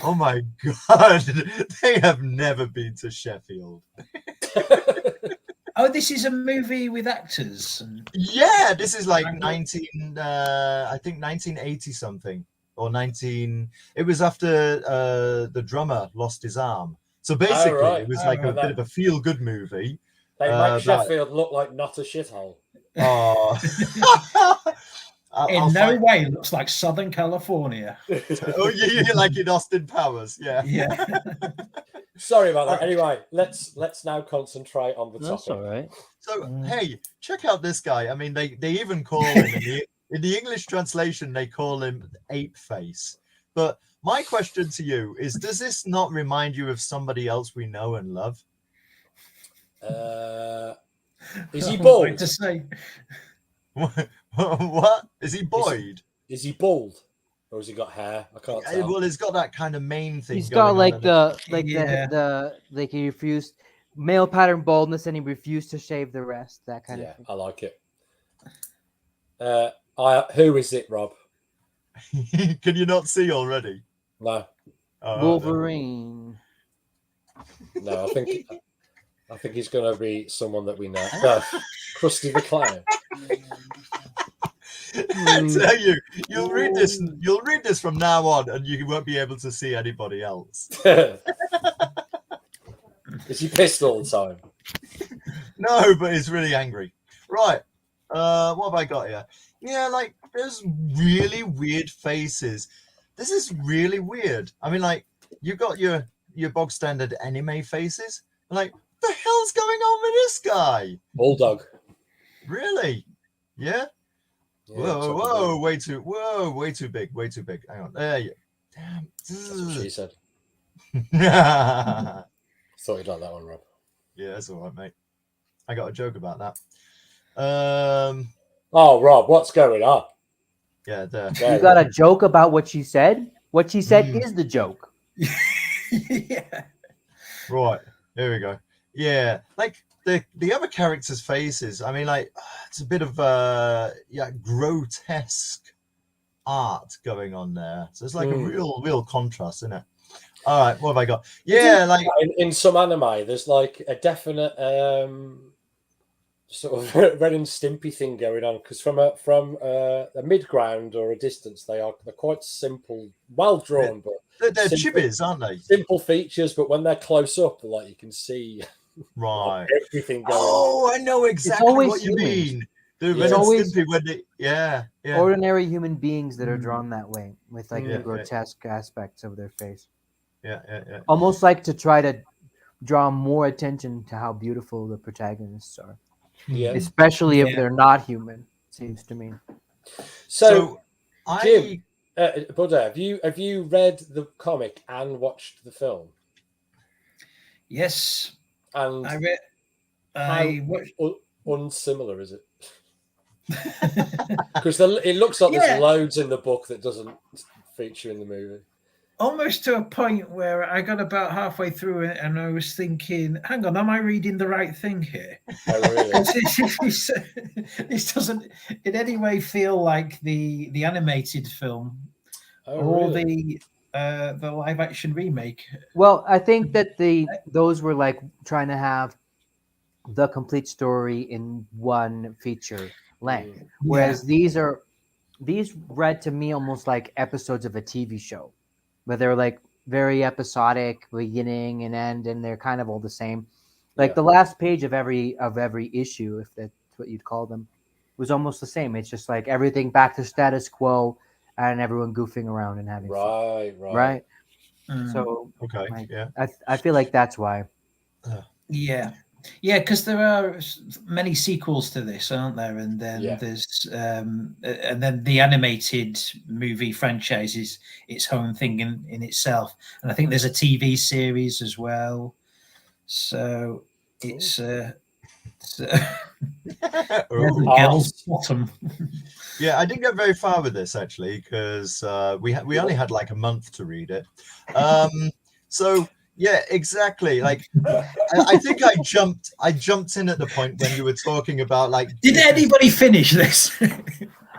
oh my God, they have never been to Sheffield. Oh, this is a movie with actors. Yeah, this is like 1980 something or 19. It was after the drummer lost his arm. So basically, it was like a bit of a feel-good movie. They make Sheffield look like not a shithole. Oh. In no way looks like Southern California. Oh, yeah, like in Austin Powers. Yeah. Sorry about that. Anyway, let's now concentrate on the topic. That's all right. So, hey, check out this guy. I mean, they even call him in the English translation, they call him Ape Face. But my question to you is, does this not remind you of somebody else we know and love? Is he bald? To say. What? Is he Boyd? Is he bald? Or has he got hair? I can't tell. Well, he's got that kind of mane thing. He's got like on he refused male pattern baldness and he refused to shave the rest. That kind of thing. I like it. Who is it, Rob? Can you not see already? No. Wolverine. No, I think he's going to be someone that we know. No, Krusty the Clown. I tell you, you'll read this from now on, and you won't be able to see anybody else. Is he pissed all the time? No, but he's really angry. Right. What have I got here? Yeah, like there's really weird faces. This is really weird. I mean, like you got your bog standard anime faces. Like, what the hell's going on with this guy? Bulldog. Really? Yeah. Whoa, way too big. Hang on. There you. Damn. That's what she said. Yeah. Thought you'd like that one, Rob. Yeah, that's all right, mate. I got a joke about that. Oh, Rob, what's going on? Yeah, there. You got a joke about what she said? What she said is the joke. Yeah. Right. Here we go. Yeah, like the other characters' faces. I mean, like it's a bit of grotesque art going on there. So it's like a real contrast, isn't it? All right, what have I got? Yeah, like in some anime, there's like a definite sort of Ren and Stimpy thing going on because from a mid ground or a distance, they're quite simple, well drawn, but they're chibis, aren't they? Simple features, but when they're close up, like you can see right everything going on. I know exactly what you mean. It's always ordinary human beings that are drawn that way with like the grotesque aspects of their face. Yeah. Almost like to try to draw more attention to how beautiful the protagonists are. Yeah. Especially if they're not human, seems to me. So Jim, Buddha, have you read the comic and watched the film? Yes. And I read. Unsimilar is it? Because it looks like there's loads in the book that doesn't feature in the movie. Almost to a point where I got about halfway through it and I was thinking, hang on, am I reading the right thing here? Oh, really? This doesn't in any way feel like the animated film really? the live action remake. Well, I think that those were like trying to have the complete story in one feature length, whereas these read to me almost like episodes of a TV show, where they're like very episodic, beginning and end, and they're kind of all the same. Like the last page of every issue, if that's what you'd call them, was almost the same. It's just like everything back to status quo, and everyone goofing around and having fun. Right. So okay, I feel like that's why. Yeah, because there are many sequels to this, aren't there? And then there's and then the animated movie franchise is its own thing in itself. And I think there's a TV series as well. So it's girl's bottom. Yeah, I didn't get very far with this actually because we only had like a month to read it. So yeah, exactly. Like I think I jumped in at the point when you were talking about like. Did anybody finish this?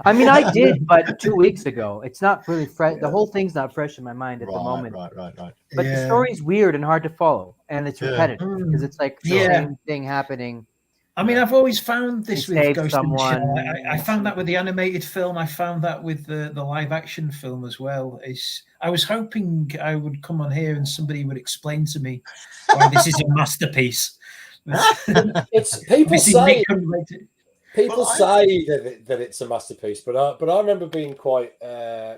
I mean, I did, but 2 weeks ago. It's not really fresh. The whole thing's not fresh in my mind at the moment. Right. But the story's weird and hard to follow, and it's repetitive because it's like the same thing happening. I mean, I've always found this with Ghost in the Shell. I found that with the animated film. I found that with the live action film as well. I was hoping I would come on here and somebody would explain to me why this is a masterpiece. It's people say that it's a masterpiece, but I remember being quite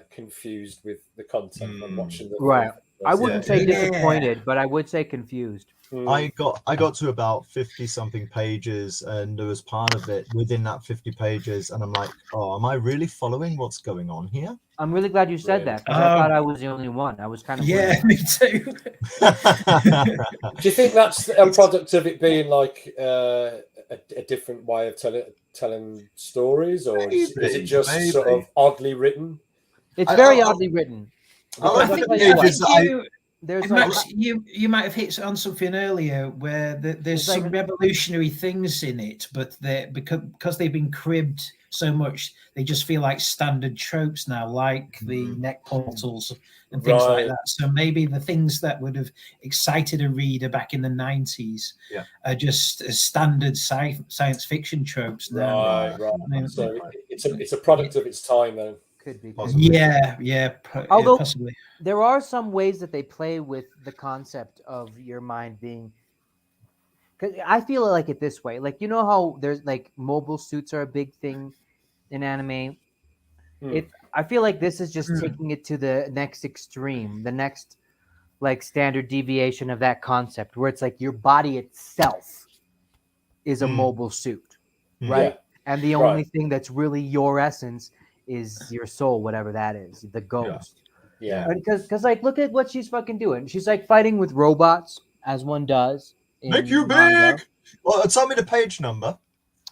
confused with the content when watching the film. I wouldn't say disappointed, but I would say confused. I got to about 50 something pages, and there was part of it within that 50 pages, and I'm like, oh, am I really following what's going on here? I'm really glad you said that because I thought I was the only one. I was kind of me too. Do you think that's a product of it being like a different way of telling stories, or is it just sort of oddly written? It's very oddly written. I think you might have hit on something earlier where there's some revolutionary things in it, but because they've been cribbed so much, they just feel like standard tropes now, like the neck portals and things like that. So maybe the things that would have excited a reader back in the 90s are just standard science fiction tropes now. Right. I mean, so it's a product of its time, though. Could be. Although possibly. There are some ways that they play with the concept of your mind being. Because I feel like it this way, like you know how there's like mobile suits are a big thing in anime. I feel like this is just taking it to the next extreme, the next like standard deviation of that concept, where it's like your body itself is a mobile suit, right? And the only thing that's really your essence is your soul, whatever that is, the ghost. Because like look at what she's fucking doing. She's like fighting with robots, as one does. Make you big. Well, tell me the page number.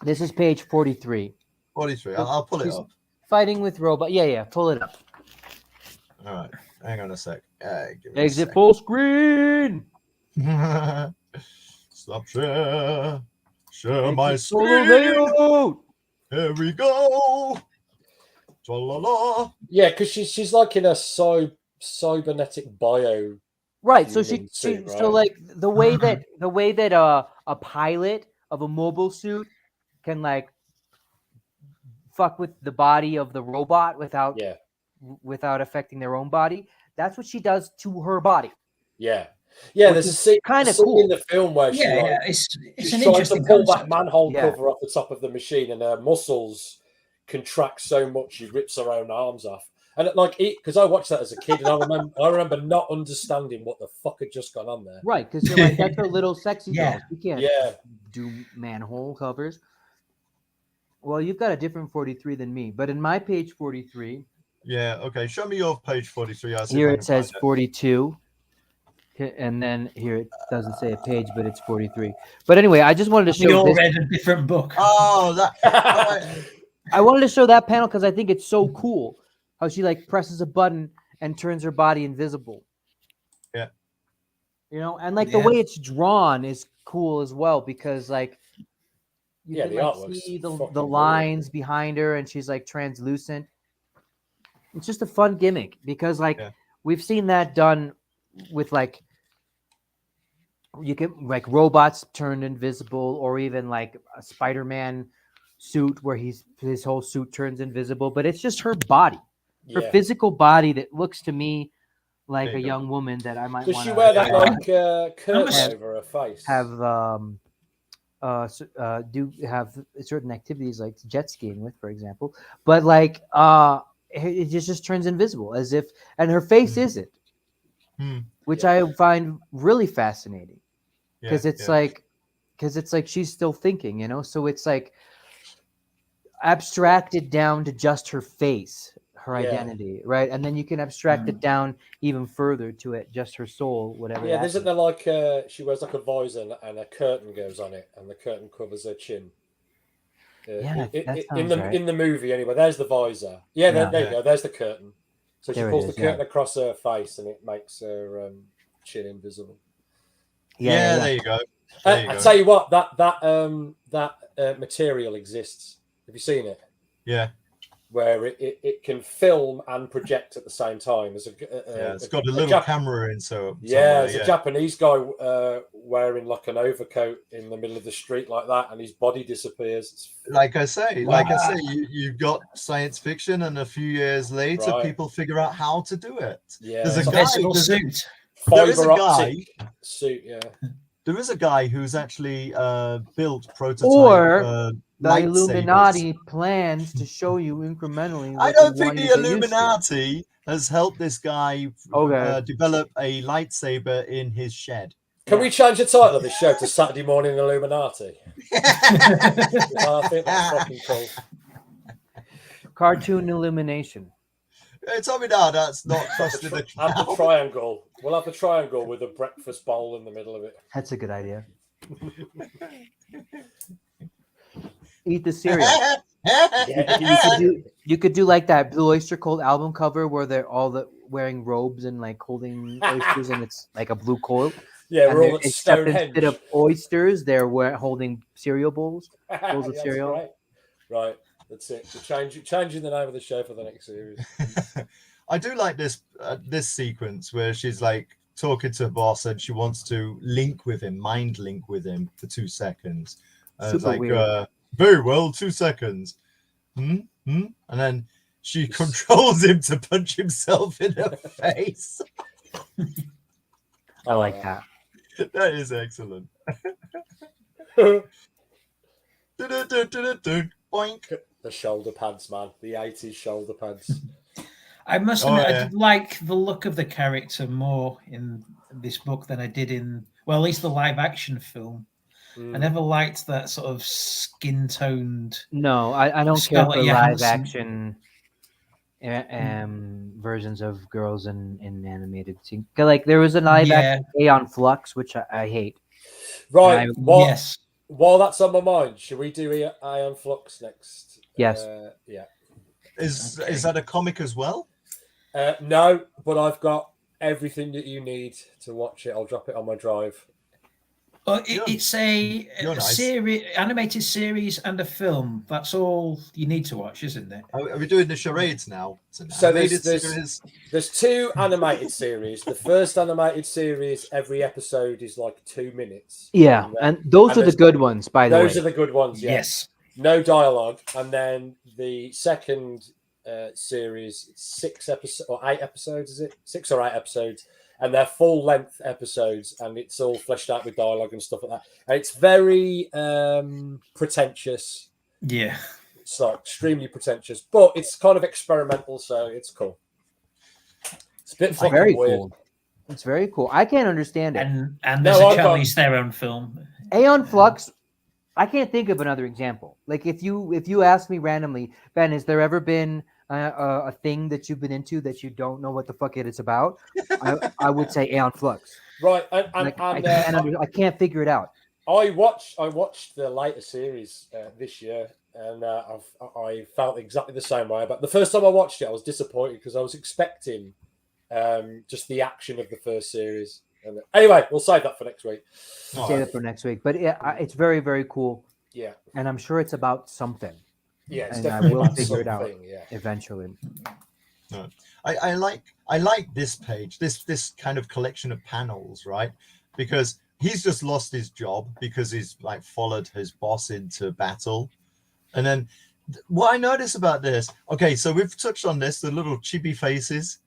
This is page 43. 43. I'll pull it up. Fighting with robot. Yeah. Pull it up. All right. Hang on a sec. Exit full screen. Stop share. Share my screen. Here we go. Tra-la-la. Yeah, because she's like in a cybernetic bio. Right. So so like the way that a pilot of a mobile suit can like fuck with the body of the robot without affecting their own body. That's what she does to her body. Yeah. There's a scene kind of cool in the film where it's she's an trying interesting to pull concept. that manhole cover off the top of the machine, and her muscles contract so much she rips her own arms off. And like, because I watched that as a kid, and I remember not understanding what the fuck had just gone on there. Right, because you're like, that's a little sexy doll. You can't do manhole covers. Well, you've got a different 43 than me, but in my page 43. Yeah, okay. Show me your page 43. Here it says 42. And then here it doesn't say a page, but it's 43. But anyway, I just wanted to We show all this. read a different book. Oh, I wanted to show that panel because I think it's so cool how she like presses a button and turns her body invisible. Yeah. You know, and like the way it's drawn is cool as well because like you Yeah, can the like artwork's see the fucking lines behind her and she's like translucent. It's just a fun gimmick because like we've seen that done with like you can like robots turned invisible or even like a Spider-Man suit where his whole suit turns invisible, but it's just her body, her Yeah. physical body that looks to me like There a you go. young woman that I might Does want she to wear that like curtain over her face? have do have certain activities like jet skiing with, for example, but like it just turns invisible as if, and her face isn't, which I find really fascinating because it's like she's still thinking, you know, so it's like abstracted down to just her face, her identity, right? And then you can abstract it down even further to it just her soul, whatever. Yeah, isn't there like she wears like a visor and a curtain goes on it, and the curtain covers her chin. That sounds right. In the movie anyway. There's the visor. Yeah, there you go. There's the curtain. So she There it pulls is, the curtain across her face, and it makes her chin invisible. Yeah, there you go. I tell you what, that material exists. Have you seen it? Yeah. Where it can film and project at the same time. It's got a little camera in, so there's a Japanese guy wearing like an overcoat in the middle of the street like that, and his body disappears. Like I say, you've got science fiction, and a few years later, people figure out how to do it. Yeah, there's a guy. Suit. There is a guy. Suit. Yeah. There is a guy who's actually built prototype. Or the Illuminati plans to show you incrementally. I don't think the Illuminati has helped this guy develop a lightsaber in his shed. Can we change the title of this show to Saturday Morning Illuminati? I think that's fucking cool. Cartoon illumination. Tell me now that's not trusted. Have the triangle. We'll have the triangle with a breakfast bowl in the middle of it. That's a good idea. Eat the cereal. You could do like that Blue Oyster Cult album cover where they're all wearing robes and like holding oysters, and it's like a blue coat. Yeah, and we're all at except Stonehenge. instead of oysters, they're holding cereal bowls of cereal. Great. Right, that's it. We're changing the name of the show for the next series. I do like this sequence where she's like talking to her boss and she wants to mind link with him for 2 seconds. It's like, very well, 2 seconds. And then she controls him to punch himself in the face. I like that. That is excellent. Boink. The shoulder pads, man. The 80s shoulder pads. I must admit, I did like the look of the character more in this book than I did in, well, at least the live action film. I never liked that sort of skin toned. No, I don't care for live action versions of girls in animated. Like there was a live action Aeon Flux, which I hate. Right. While that's on my mind, should we do Aeon Flux next? Yes. Yeah. Is that a comic as well? No, but I've got everything that you need to watch it. I'll drop it on my drive. It's a series, animated series, and a film. That's all you need to watch, isn't it? Are we doing the charades now? So there's 2 animated series. The first animated series, every episode is like 2 minutes. Yeah, and those are the good ones, by the way. Those are the good ones. Yes. No dialogue, and then the second series, 6 episodes or 8 episodes. Is it 6 or 8 episodes? And they're full length episodes, and it's all fleshed out with dialogue and stuff like that. And it's very pretentious. Yeah. It's like extremely pretentious, but it's kind of experimental, so it's cool. It's a bit fucking very weird. Cool. It's very cool. I can't understand it. And there's a Charlize Theron film. Aeon Flux, I can't think of another example. Like if you ask me randomly, Ben, has there ever been a thing that you've been into that you don't know what the fuck it is about? I would say Aeon Flux. Right, Like, I can't figure it out. I watched the later series this year, and I felt exactly the same way. But the first time I watched it, I was disappointed because I was expecting just the action of the first series. And anyway, we'll save that for next week. Save it for next week. But yeah, it's very, very cool. Yeah, and I'm sure it's about something. yeah, it's and I definitely will about figure it out something, yeah. eventually. No. I like this page, this kind of collection of panels, right? Because he's just lost his job because he's like followed his boss into battle. And then what I notice about this, okay, so we've touched on this, the little chibi faces,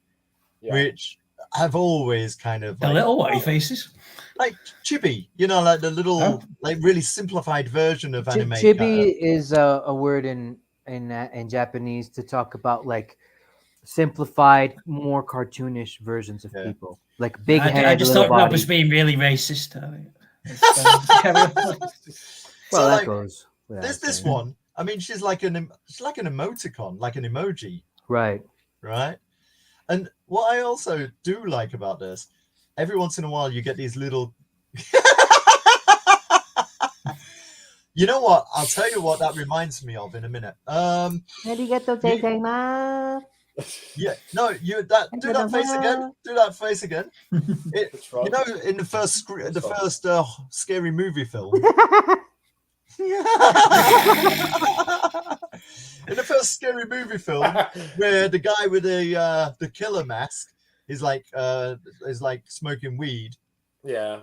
which have always kind of the like, little white faces, like chibi, you know, like the little like really simplified version of anime. Chibi is a word in Japanese to talk about like simplified, more cartoonish versions of people, like big head, I just little thought body. Rob was being really racist. Well, so that like, goes. This one, I mean, she's like an emoticon, like an emoji, right? And what I also do like about this, every once in a while you get these little. You know what? I'll tell you what that reminds me of in a minute. Yeah, no, do that face again. Do that face again. You know, in the first scary movie film. In the first scary movie film, where the guy with the killer mask is like smoking weed. Yeah.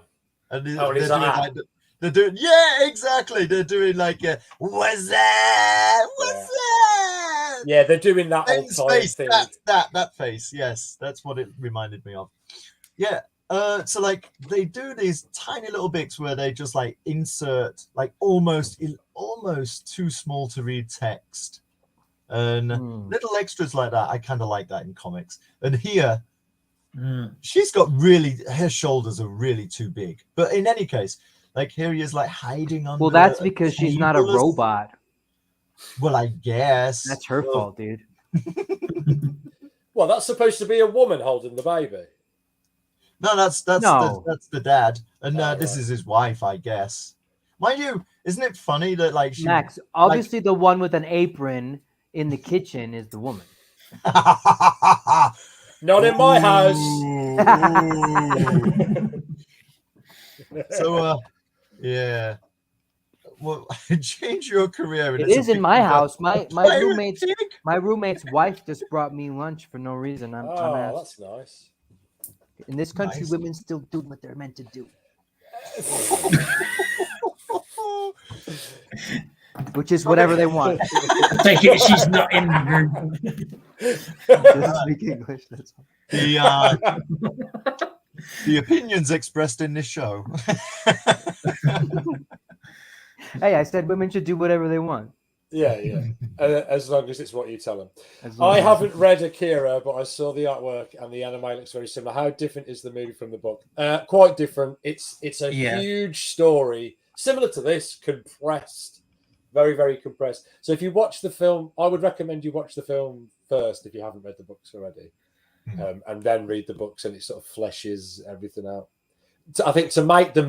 And they're doing exactly. They're doing like what's that? What's that? Yeah, they're doing that old time face, thing. That face, yes, that's what it reminded me of. Yeah. So like they do these tiny little bits where they just like insert like almost too small to read text and little extras like that. I kind of like that in comics. And here, she's got her shoulders are really too big. But in any case, like here he is like hiding under. Well, that's because she's not a robot. Well, I guess that's her fault, dude. Well, that's supposed to be a woman holding the baby. No, that's the dad, and this is his wife, I guess. Mind you, isn't it funny that like Max? Obviously, the one with an apron in the kitchen is the woman. Not in my house. So, yeah. Well, change your career. It is in my house. My roommate's wife just brought me lunch for no reason. I'm that's nice. In this country, women still do what they're meant to do. Which is whatever they want. Take it, she's not in the room. Doesn't speak English. That's all. The opinions expressed in this show. Hey, I said women should do whatever they want. Yeah. As long as it's what you tell them. I haven't read Akira, but I saw the artwork and the anime looks very similar. How different is the movie from the book? Quite different. It's a huge story, similar to this, compressed, very, very compressed. So if you watch the film, I would recommend you watch the film first if you haven't read the books already, and then read the books, and it sort of fleshes everything out. I think to make the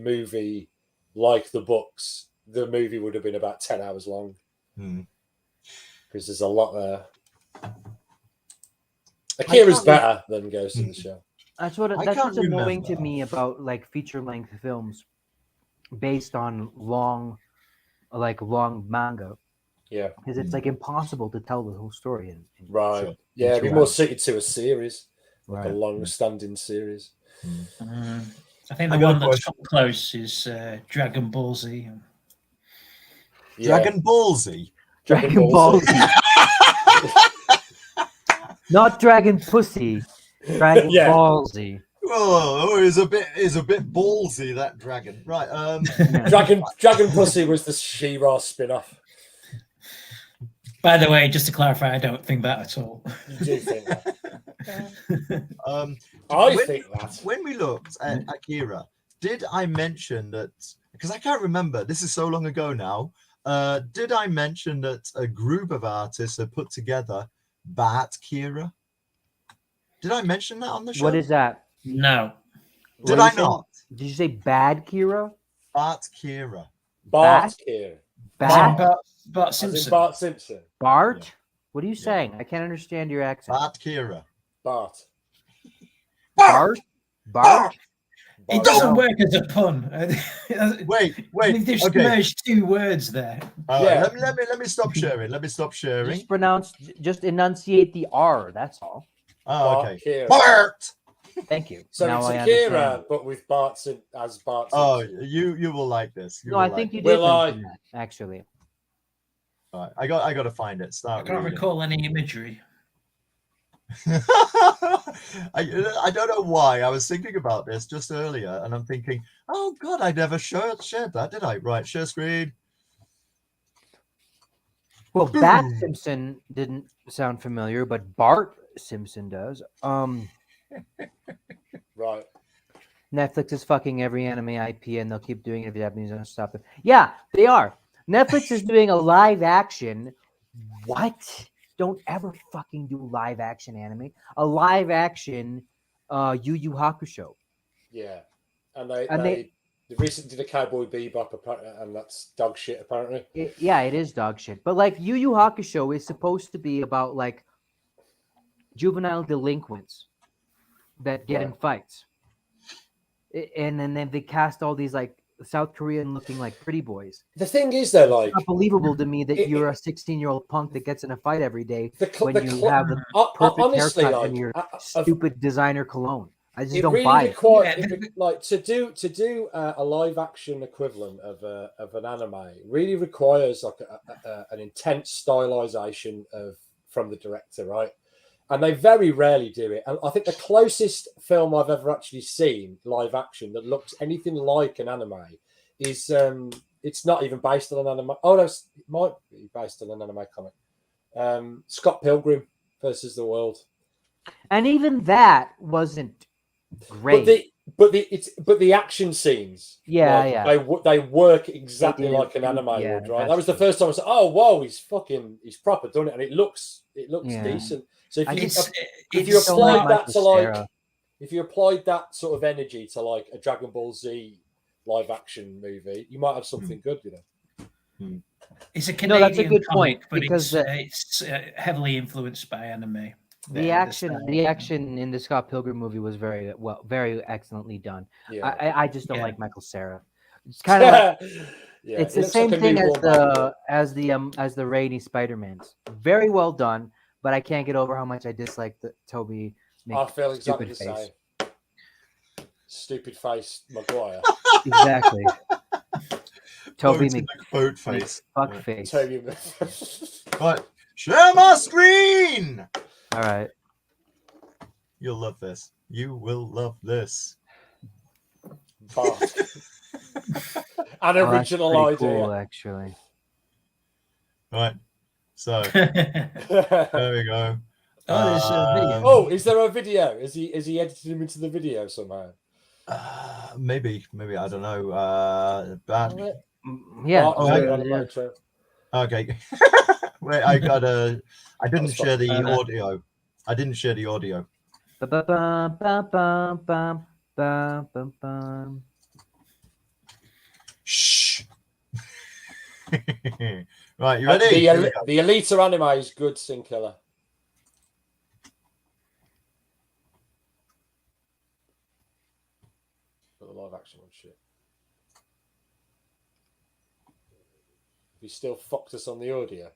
movie like the books, the movie would have been about 10 hours long because there's a lot there. Akira's better than Ghost in the Shell. That's what's annoying to me about like feature-length films based on long manga. Yeah, because it's like impossible to tell the whole story. It'd be more suited to a series, like a long-standing series. I think the one that's come close is Dragon Ball Z. Dragon Ball Z? Dragon Ball Z. Not Dragon Pussy. Dragon Ball Z. Oh, it's a bit ballsy, that dragon. Right. Dragon Pussy was the She-Ra spin-off. By the way, just to clarify, I don't think that at all. You do think that? I think that. When we looked at Akira, did I mention that? Because I can't remember. This is so long ago now. Did I mention that a group of artists have put together Bat Kira? Did I mention that on the show? What is that? No. Did What I you say? not? Did you say bad Kira? Bart Kira. Bart Bat? here. Bat? Bart As in Simpson. Bart Simpson. Bart? Yeah. What are you saying? I can't understand your accent. Bart Kira. Bart. Bart? Bart? It Bart. doesn't No. work as a pun. Wait. They've Okay. merged two words there. All Yeah. right. Let me stop sharing. Let me stop sharing. Just enunciate the R. That's all. Oh, Bart okay. Kira. Bart. Thank you. So Now it's I Akira, understand. but with Bart as Bart Oh, Simpson. you will like this. No, I think you did Will I? mention that, actually. All right. I got to find it. I Start can't reading. recall any imagery. I don't know why. I was thinking about this just earlier, and I'm thinking, oh God, I never shared that, did I? Right, share screen. Well, Bat Simpson didn't sound familiar, but Bart Simpson does. Right. Netflix is fucking every anime IP, and they'll keep doing it if the Japanese don't stop them. Yeah, they are. Netflix is doing a live action. What? Don't ever fucking do live action anime. A live action Yu Yu Hakusho. Yeah. And And they recently did a Cowboy Bebop, and that's dog shit, apparently. Yeah, it is dog shit. But like Yu Yu Hakusho is supposed to be about like juvenile delinquents that get in fights. And then they cast all these like South Korean looking like pretty boys. The thing is, though, like, It's not believable to me that you're a 16-year-old punk that gets in a fight every day when you the have the perfect honestly, haircut like, and your stupid designer cologne. I just it don't really buy it. requires like to do a live action equivalent of an anime really requires like an intense stylization from the director, right? And they very rarely do it. And I think the closest film I've ever actually seen live action that looks anything like an anime is it's not even based on an anime. Oh no, it might be based on an anime comic. Scott Pilgrim versus the World. And even that wasn't great. But the action scenes, Yeah, they work exactly They do. like an anime Yeah, would, right? that's That was the true. first time I said, "Oh, whoa, he's proper done it," and it looks Yeah. decent. So if It's you so applied not that to like, Sarah. if you applied that sort of energy to like a Dragon Ball Z live action movie, you might have something good, you know. It's a No, Canadian that's a good comic, point, but because it's heavily influenced by anime. the action in the Scott Pilgrim movie was very excellently done. Yeah. I just don't Yeah. like Michael Cera. It's kind of like Yeah, it's it the looks same like a thing as newborn baby. the Raimi Spider-Mans. Very well done, but I can't get over how much I dislike the Toby. I feel exactly the face. same. Stupid face, Maguire. Exactly. Toby boat face. fuck Right. face. Toby. Right, share my screen. All right. You'll love this. You will love this. Bart. An Well, that's original pretty idea. cool, actually. Right. So there we go. Oh, there's a video. Oh, is there a video? Is he edited him into the video somehow? Maybe I don't know. Bad. Yeah. Bart, hang on a motor. Okay. Wait, I didn't share the audio. I didn't share the audio. Shh. Right, you ready? The Elita anime is good, Sin Killer. But the live action one shit. Have you still fucked us on the audio?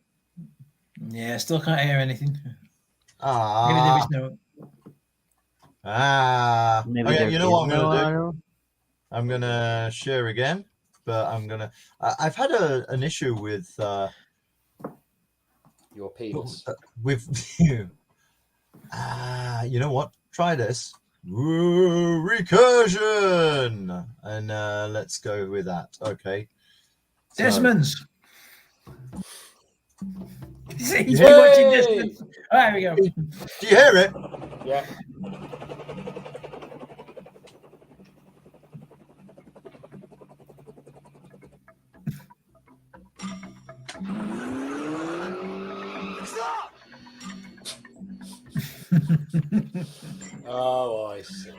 Yeah, still can't hear anything. Maybe there Ah. is no. Maybe Okay, there you know is what I'm no gonna do? audio? I'm gonna share again, but I've had an issue with your penis. With you. You know what? Try this. Recursion, and let's go with that. Okay. So- Desmond's. He's Yay! watching Desmond's. Oh, there we go. Do you hear it? Yeah. Oh, I see.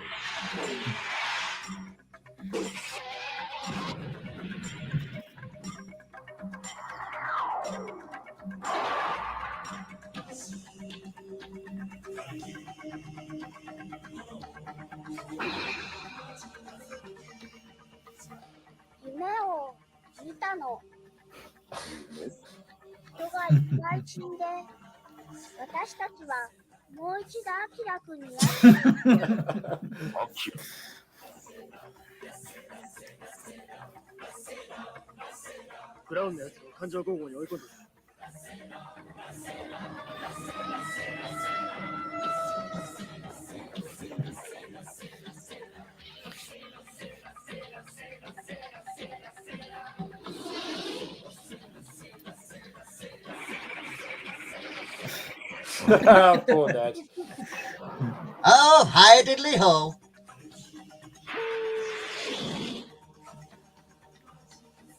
Poor Ned. Oh, hi diddly ho.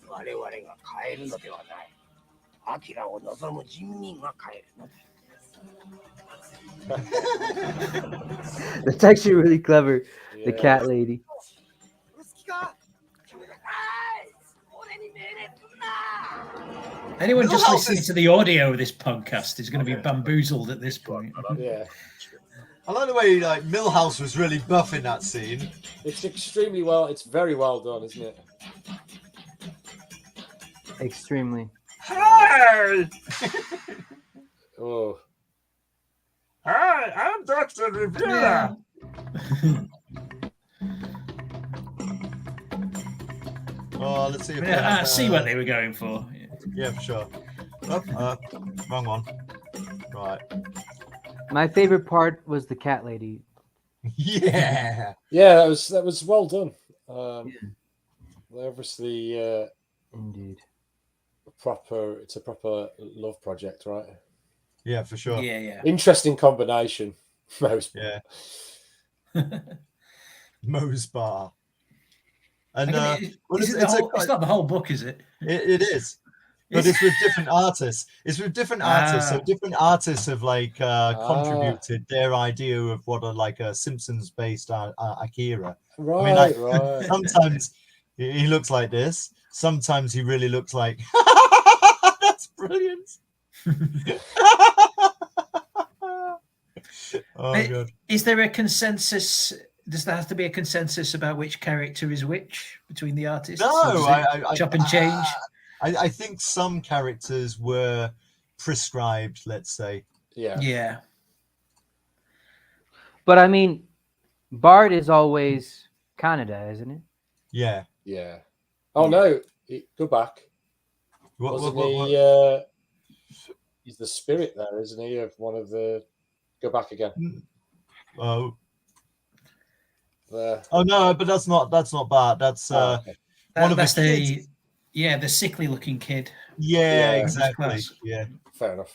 我々が変えるのではない。アキラを望む人民が変えるのだ。 That's actually really clever. The cat lady. Anyone just listening to the audio of this podcast is going to be bamboozled at this point. Yeah. I like the way like Milhouse was really buff in that scene. It's extremely well. It's very well done, isn't it? Extremely. Hi! Oh. Hi, I'm Dr. Rivera. Oh, let's see if I see what they were going for. Yeah, for sure. Oh, wrong one. Right. My favorite part was the cat lady. Yeah. Yeah, that was well done. Obviously, indeed, it's a proper love project, right? Yeah, for sure. Yeah. Interesting combination. Yeah. Moe's Bar. And it's not the whole book, is it? It is. But it's with different artists. It's with different artists. So different artists have like contributed their idea of what a Simpsons-based Akira. Right, I mean, right. Sometimes he looks like this. Sometimes he really looks like. That's brilliant. Oh god. Is there a consensus? Does there have to be a consensus about which character is which between the artists? No, I chop and change. I think some characters were prescribed, let's say. Yeah. But I mean, Bart is always Canada, isn't it? Yeah. Yeah. Oh no, go back. Wasn't he? He's the spirit there, isn't he? Of one of the. Go back again. Oh. There. Oh no, but that's not bad. That's okay. One of that's the kids. The sickly looking kid. Yeah, exactly. Yeah. Fair enough.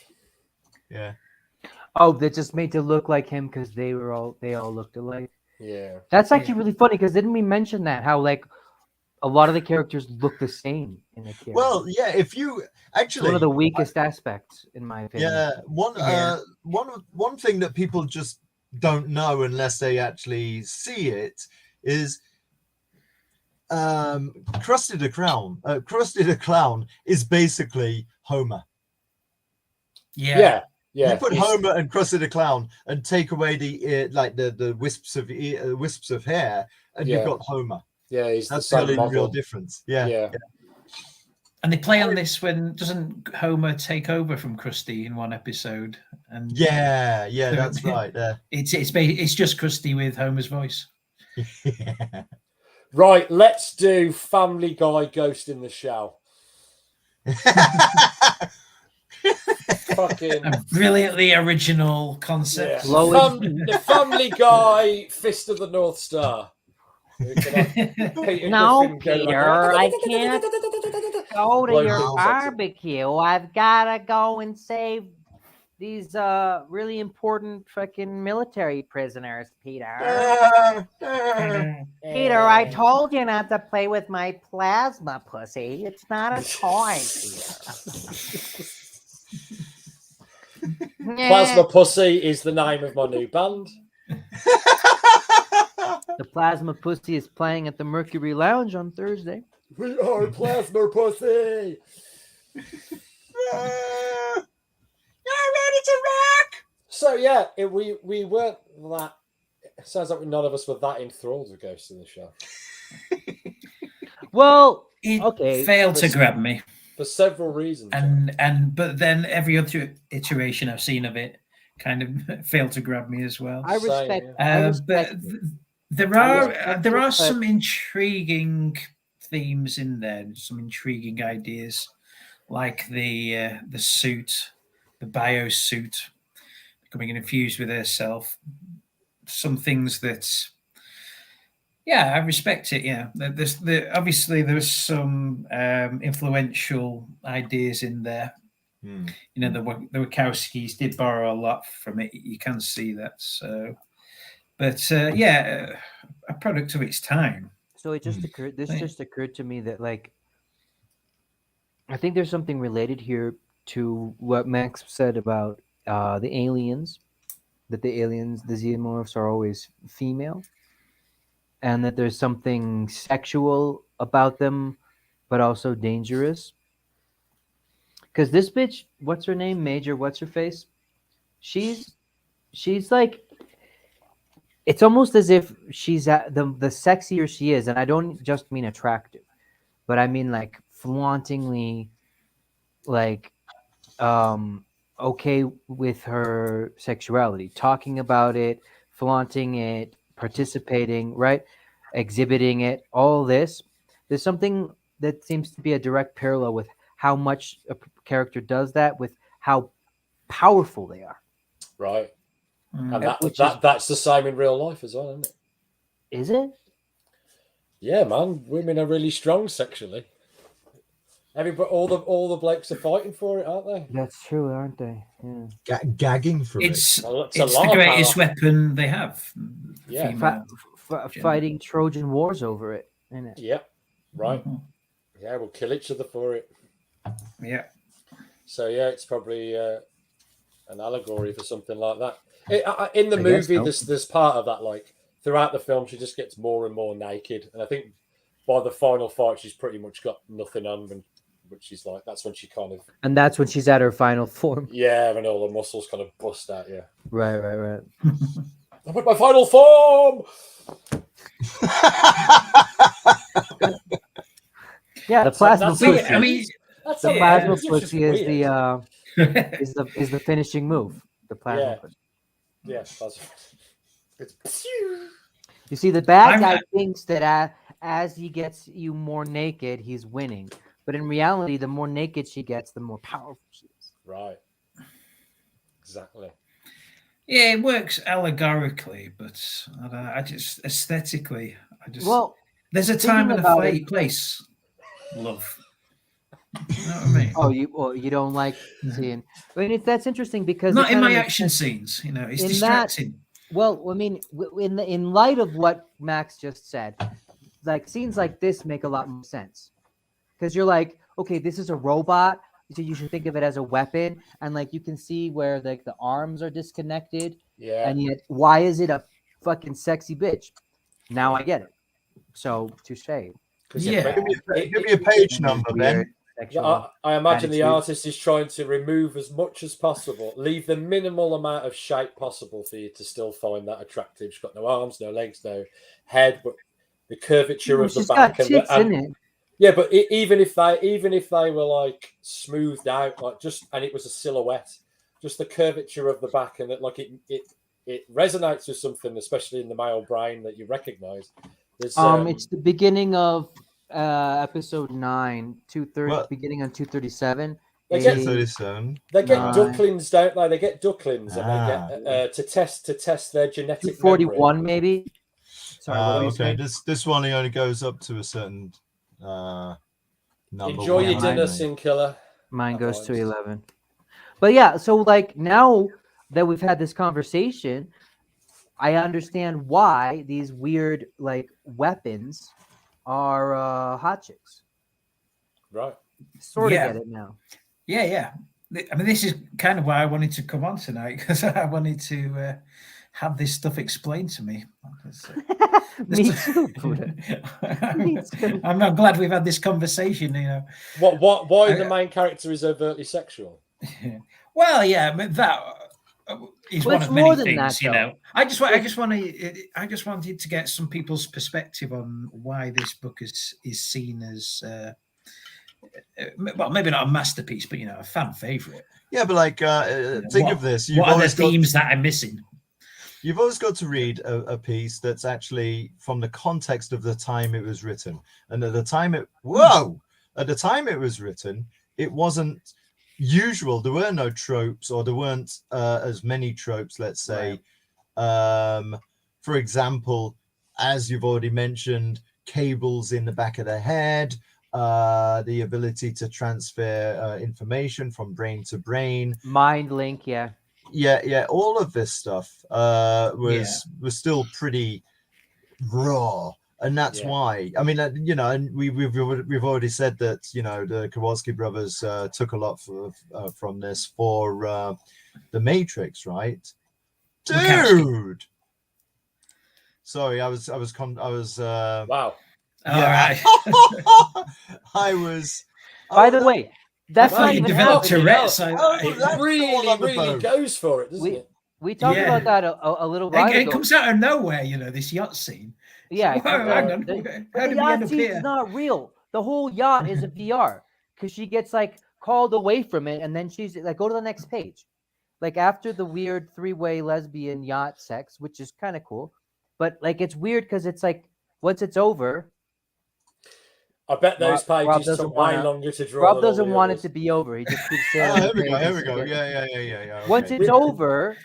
Yeah. Oh, that just made to look like him because they all looked alike. Yeah. That's actually really funny because didn't we mention that how like a lot of the characters look the same in the character? Well, yeah, if you actually one of the weakest aspects in my opinion. Yeah, one thing that people just don't know unless they actually see it is Krusty the Clown is basically Homer. Yeah. You put Homer and Krusty the Clown and take away the wisps of hair, and you've got Homer. Yeah, that's the only real difference. Yeah. And they play on this when doesn't Homer take over from Krusty in one episode? And yeah, that's right. It's just Krusty with Homer's voice. Yeah. Right, let's do Family Guy Ghost in the Shell. Fucking a brilliantly original concept. Yeah. The Family Guy Fist of the North Star. No, Peter, I can't go to your barbecue. I've got to go and save these really important fucking military prisoners, Peter. Peter, I told you not to play with my plasma, pussy. It's not a toy, Peter. Plasma Pussy is the name of my new band. The Plasma Pussy is playing at the Mercury Lounge on Thursday. We are Plasma Pussy. You're ready to rock. So yeah, we weren't that. It sounds like none of us were that enthralled with Ghost in the Shell. Well, It okay. failed to grab me, For several reasons. but then every other iteration I've seen of it kind of failed to grab me as well. I respect. But there are some intriguing themes in there, some intriguing ideas, like the suit, the bio suit becoming infused with herself. Some things that, yeah, I respect it. Yeah, obviously there's some influential ideas in there. You know, the Wachowskis did borrow a lot from it. You can see that. So, but yeah, a product of its time. So it just occurred. This just occurred to me that, like, I think there's something related here to what Max said about the aliens. That the aliens, the xenomorphs, are always female, and that there's something sexual about them, but also dangerous. Because this bitch, what's her name? Major, what's her face? She's like, it's almost as if she's at the sexier she is, and I don't just mean attractive, but I mean like flauntingly, like, okay with her sexuality, talking about it, flaunting it, participating, right, exhibiting it, all this. There's something that seems to be a direct parallel with how much a character does that, with how powerful they are. Right. And Which that's the same in real life as well, isn't it? Is it? Yeah, man. Women are really strong sexually. Everybody, all the blokes are fighting for it, aren't they? That's true, aren't they? Yeah. Gagging for It's it. it's the greatest weapon they have. Yeah. Fighting Trojan wars over it, isn't it? Yeah. Right. Yeah, we'll kill each other for it. Yeah. So yeah, it's probably an allegory for something like that. In the I guess movie, so. there's part of that, like throughout the film, she just gets more and more naked, and I think by the final fight, she's pretty much got nothing on, but she's like, that's when she kind of, And that's when she's at her final form. yeah, when all the muscles kind of bust out. Yeah, Right. I'm at my final form. Yeah, the plasma that's pussy. it. I mean, that's the it. plasma It's just pussy is weird. is the finishing move. The plasma Yeah. pussy. Yeah, it's You see, the bad guy thinks that as he gets you more naked, he's winning. But in reality, the more naked she gets, the more powerful she is. right. Exactly. Yeah, it works allegorically, but I just aesthetically, Well, there's a time and thinking a about it- place. Love. You know what I mean? You don't like seeing. I mean, that's interesting because Not it in kinda my makes action sense. scenes. You know, it's In distracting. Well, I mean, in light of what Max just said, like scenes like this make a lot more sense because you're like, okay, this is a robot, so you should think of it as a weapon, and like you can see where like the arms are disconnected, Yeah. and yet why is it a fucking sexy bitch? Now I get it. So touche. Yeah. Give me a page number, Ben. I imagine the attitude. artist is trying to remove as much as possible, leave the minimal amount of shape possible for you to still find that attractive. She's got no arms, no legs, no head, but the curvature of the She's back got tits in it. yeah, but even if they were like smoothed out, like just and it was a silhouette, just the curvature of the back and like it resonates with something, especially in the male brain that you recognize. It's the beginning of episode 9, beginning on 237. They get 237. They get 9. ducklings, don't they? They get ducklings, and they get to test their genetic 241 maybe. Sorry, what were you okay. saying? This one only goes up to a certain number. Enjoy your dinner, Sin Killer. Mine goes to 11. But yeah, so like now that we've had this conversation, I understand why these weird like weapons are hot chicks. Right. Sort of Yeah. get it now. Yeah. I mean, this is kind of why I wanted to come on tonight, because I wanted to have this stuff explained to me. Me too, Buddha. Me too. I'm glad we've had this conversation. You know, why the main character is overtly sexual? Well, yeah, but that is Well, one it's of many more than things. that, You though. know, I just wanted to get some people's perspective on why this book is seen as. Well, maybe not a masterpiece, but a fan favorite. Yeah, but like, think of this: you've what are the always got themes that I'm missing? You've always got to read a piece that's actually from the context of the time it was written. And at the time it was written, it wasn't usual. There were no tropes, or there weren't as many tropes, let's say. Right. For example, as you've already mentioned, cables in the back of the head, the ability to transfer information from brain to brain. Mind link, yeah. Yeah, all of this stuff was still pretty raw, and that's why. I mean, and we've already said that the Kowalski brothers took a lot from this for the Matrix, right? Dude. Sorry, I was wow. Yeah. I was. By the way, that's not even developed Tourette's. It really goes for it, doesn't it? We talked about that a little while ago. It comes out of nowhere, this yacht scene. Yeah, so, hang on. The yacht scene is not real. The whole yacht is a VR, because she gets like called away from it, and then she's like, go to the next page. Like after the weird 3-way lesbian yacht sex, which is kind of cool, but like it's weird because it's like once it's over. I bet those pages took way longer to draw. Rob doesn't want it to be over. He just keeps saying, here we go. Yeah. Okay. Once it's over,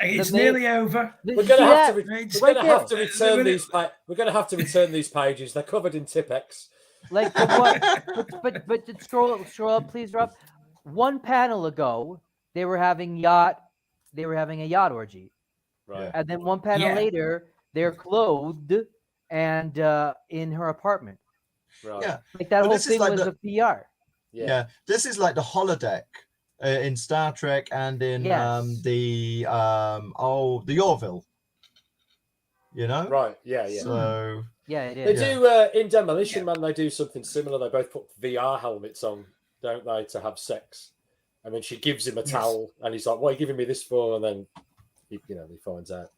it's nearly over. We're going to have to return these. We're going to have to return these pages. They're covered in Tipex. Like what? but scroll up, please, Rob. One panel ago, they were having a yacht orgy, right? And then one panel later, they're clothed and in her apartment. Right. Yeah. Like that whole thing was a PR. Yeah. This is like the holodeck in Star Trek and in the Orville. Right. Yeah. So yeah, it is. They do in Demolition Man. They do something similar. They both put VR helmets on, don't they, to have sex? And then she gives him a towel, and he's like, "What are you giving me this for?" And then he finds out.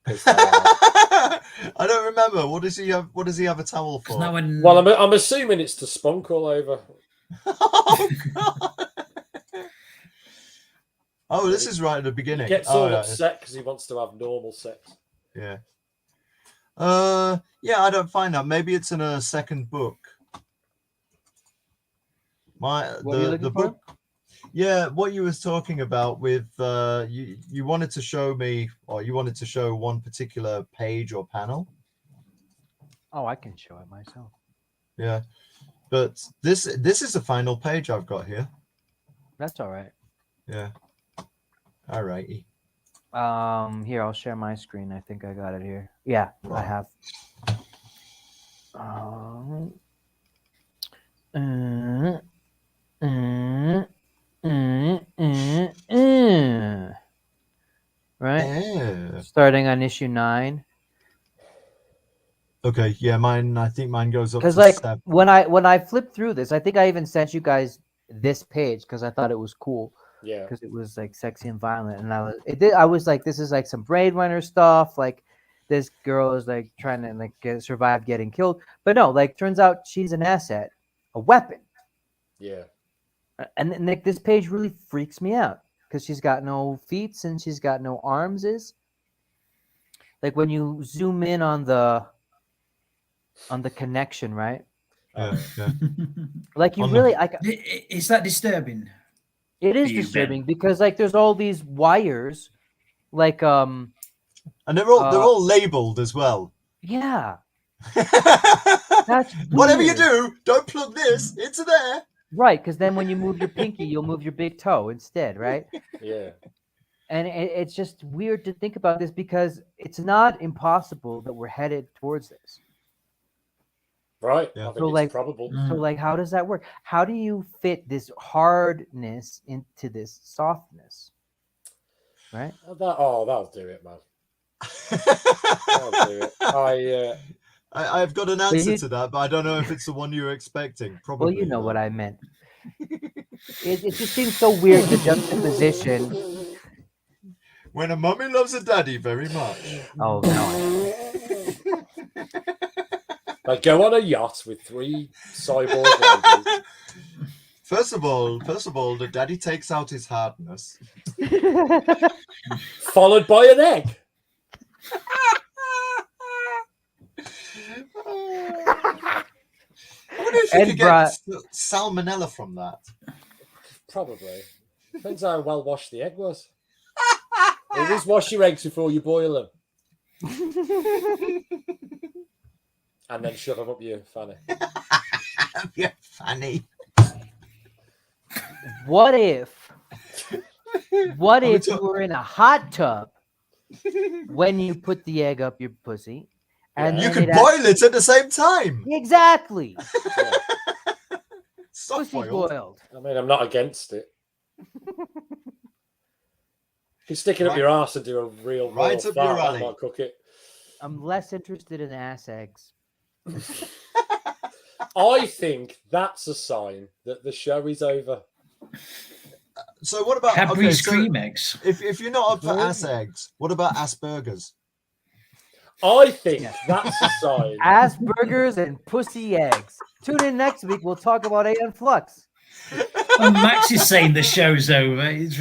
I don't remember. What does he have? What does he have a towel for? Well, I'm assuming it's to spunk all over. Oh, this is right at the beginning. He gets all upset because he wants to have normal sex. Yeah. Yeah, I don't find that. Maybe it's in a second book. The book. Yeah, what you was talking about with you wanted to show me, or you wanted to show one particular page or panel. Oh, I can show it myself. Yeah, but this is the final page I've got here. That's all right. Yeah. All righty. Here, I'll share my screen. I think I got it here. Yeah, I have. Right. Starting on issue 9. Okay. Yeah, mine. I think mine goes up. Because like 7. when I flipped through this, I think I even sent you guys this page because I thought it was cool. Yeah. Because it was like sexy and violent, and I was like, this is like some Blade Runner stuff. Like this girl is like trying to like survive getting killed, but no, like turns out she's an asset, a weapon. Yeah. And like this page really freaks me out because she's got no feet and she's got no arms. Is like when you zoom in on the connection, right? Yeah. Like you really like. Is that disturbing? It is disturbing because like there's all these wires, like and they're all labeled as well. Yeah. That's weird. Whatever you do, don't plug this into there. Right, because then when you move your pinky, you'll move your big toe instead, right? Yeah. And it's just weird to think about this because it's not impossible that we're headed towards this. Right. Yeah. I think So it's like, probable. so like, how does that work? How do you fit this hardness into this softness? Right. That'll do it, man. That'll do it. I've got an But answer you- to that, but I don't know if it's the one you were expecting. Probably. Well, you know though. what I meant. It just seems so weird, the juxtaposition. When a mummy loves a daddy very much. Oh no. They go on a yacht with 3 cyborg ladies. First of all, the daddy takes out his hardness. Followed by an egg. I wonder if you Ed could brought- get salmonella from that. Probably. Depends how well washed the egg was. Always wash your eggs before you boil them. And then shove them up your fanny. Yeah, funny. What if you talk- were in a hot tub when you put the egg up your pussy, and You then could it boil it at the same time. exactly Yeah. Soft pussy boiled. boiled. I mean, I'm not against it. You can stick it up Right. your arse and do a real Right raw up your fart. I alley. might cook it. I'm less interested in ass eggs. I think that's a sign that the show is over. So what about Cadbury's so cream eggs. if you're not up for ass eggs, what about ass burgers? I think that's a sign. Ass burgers and pussy eggs. Tune in next week. We'll talk about Aeon Flux. Max is saying the show's over. It's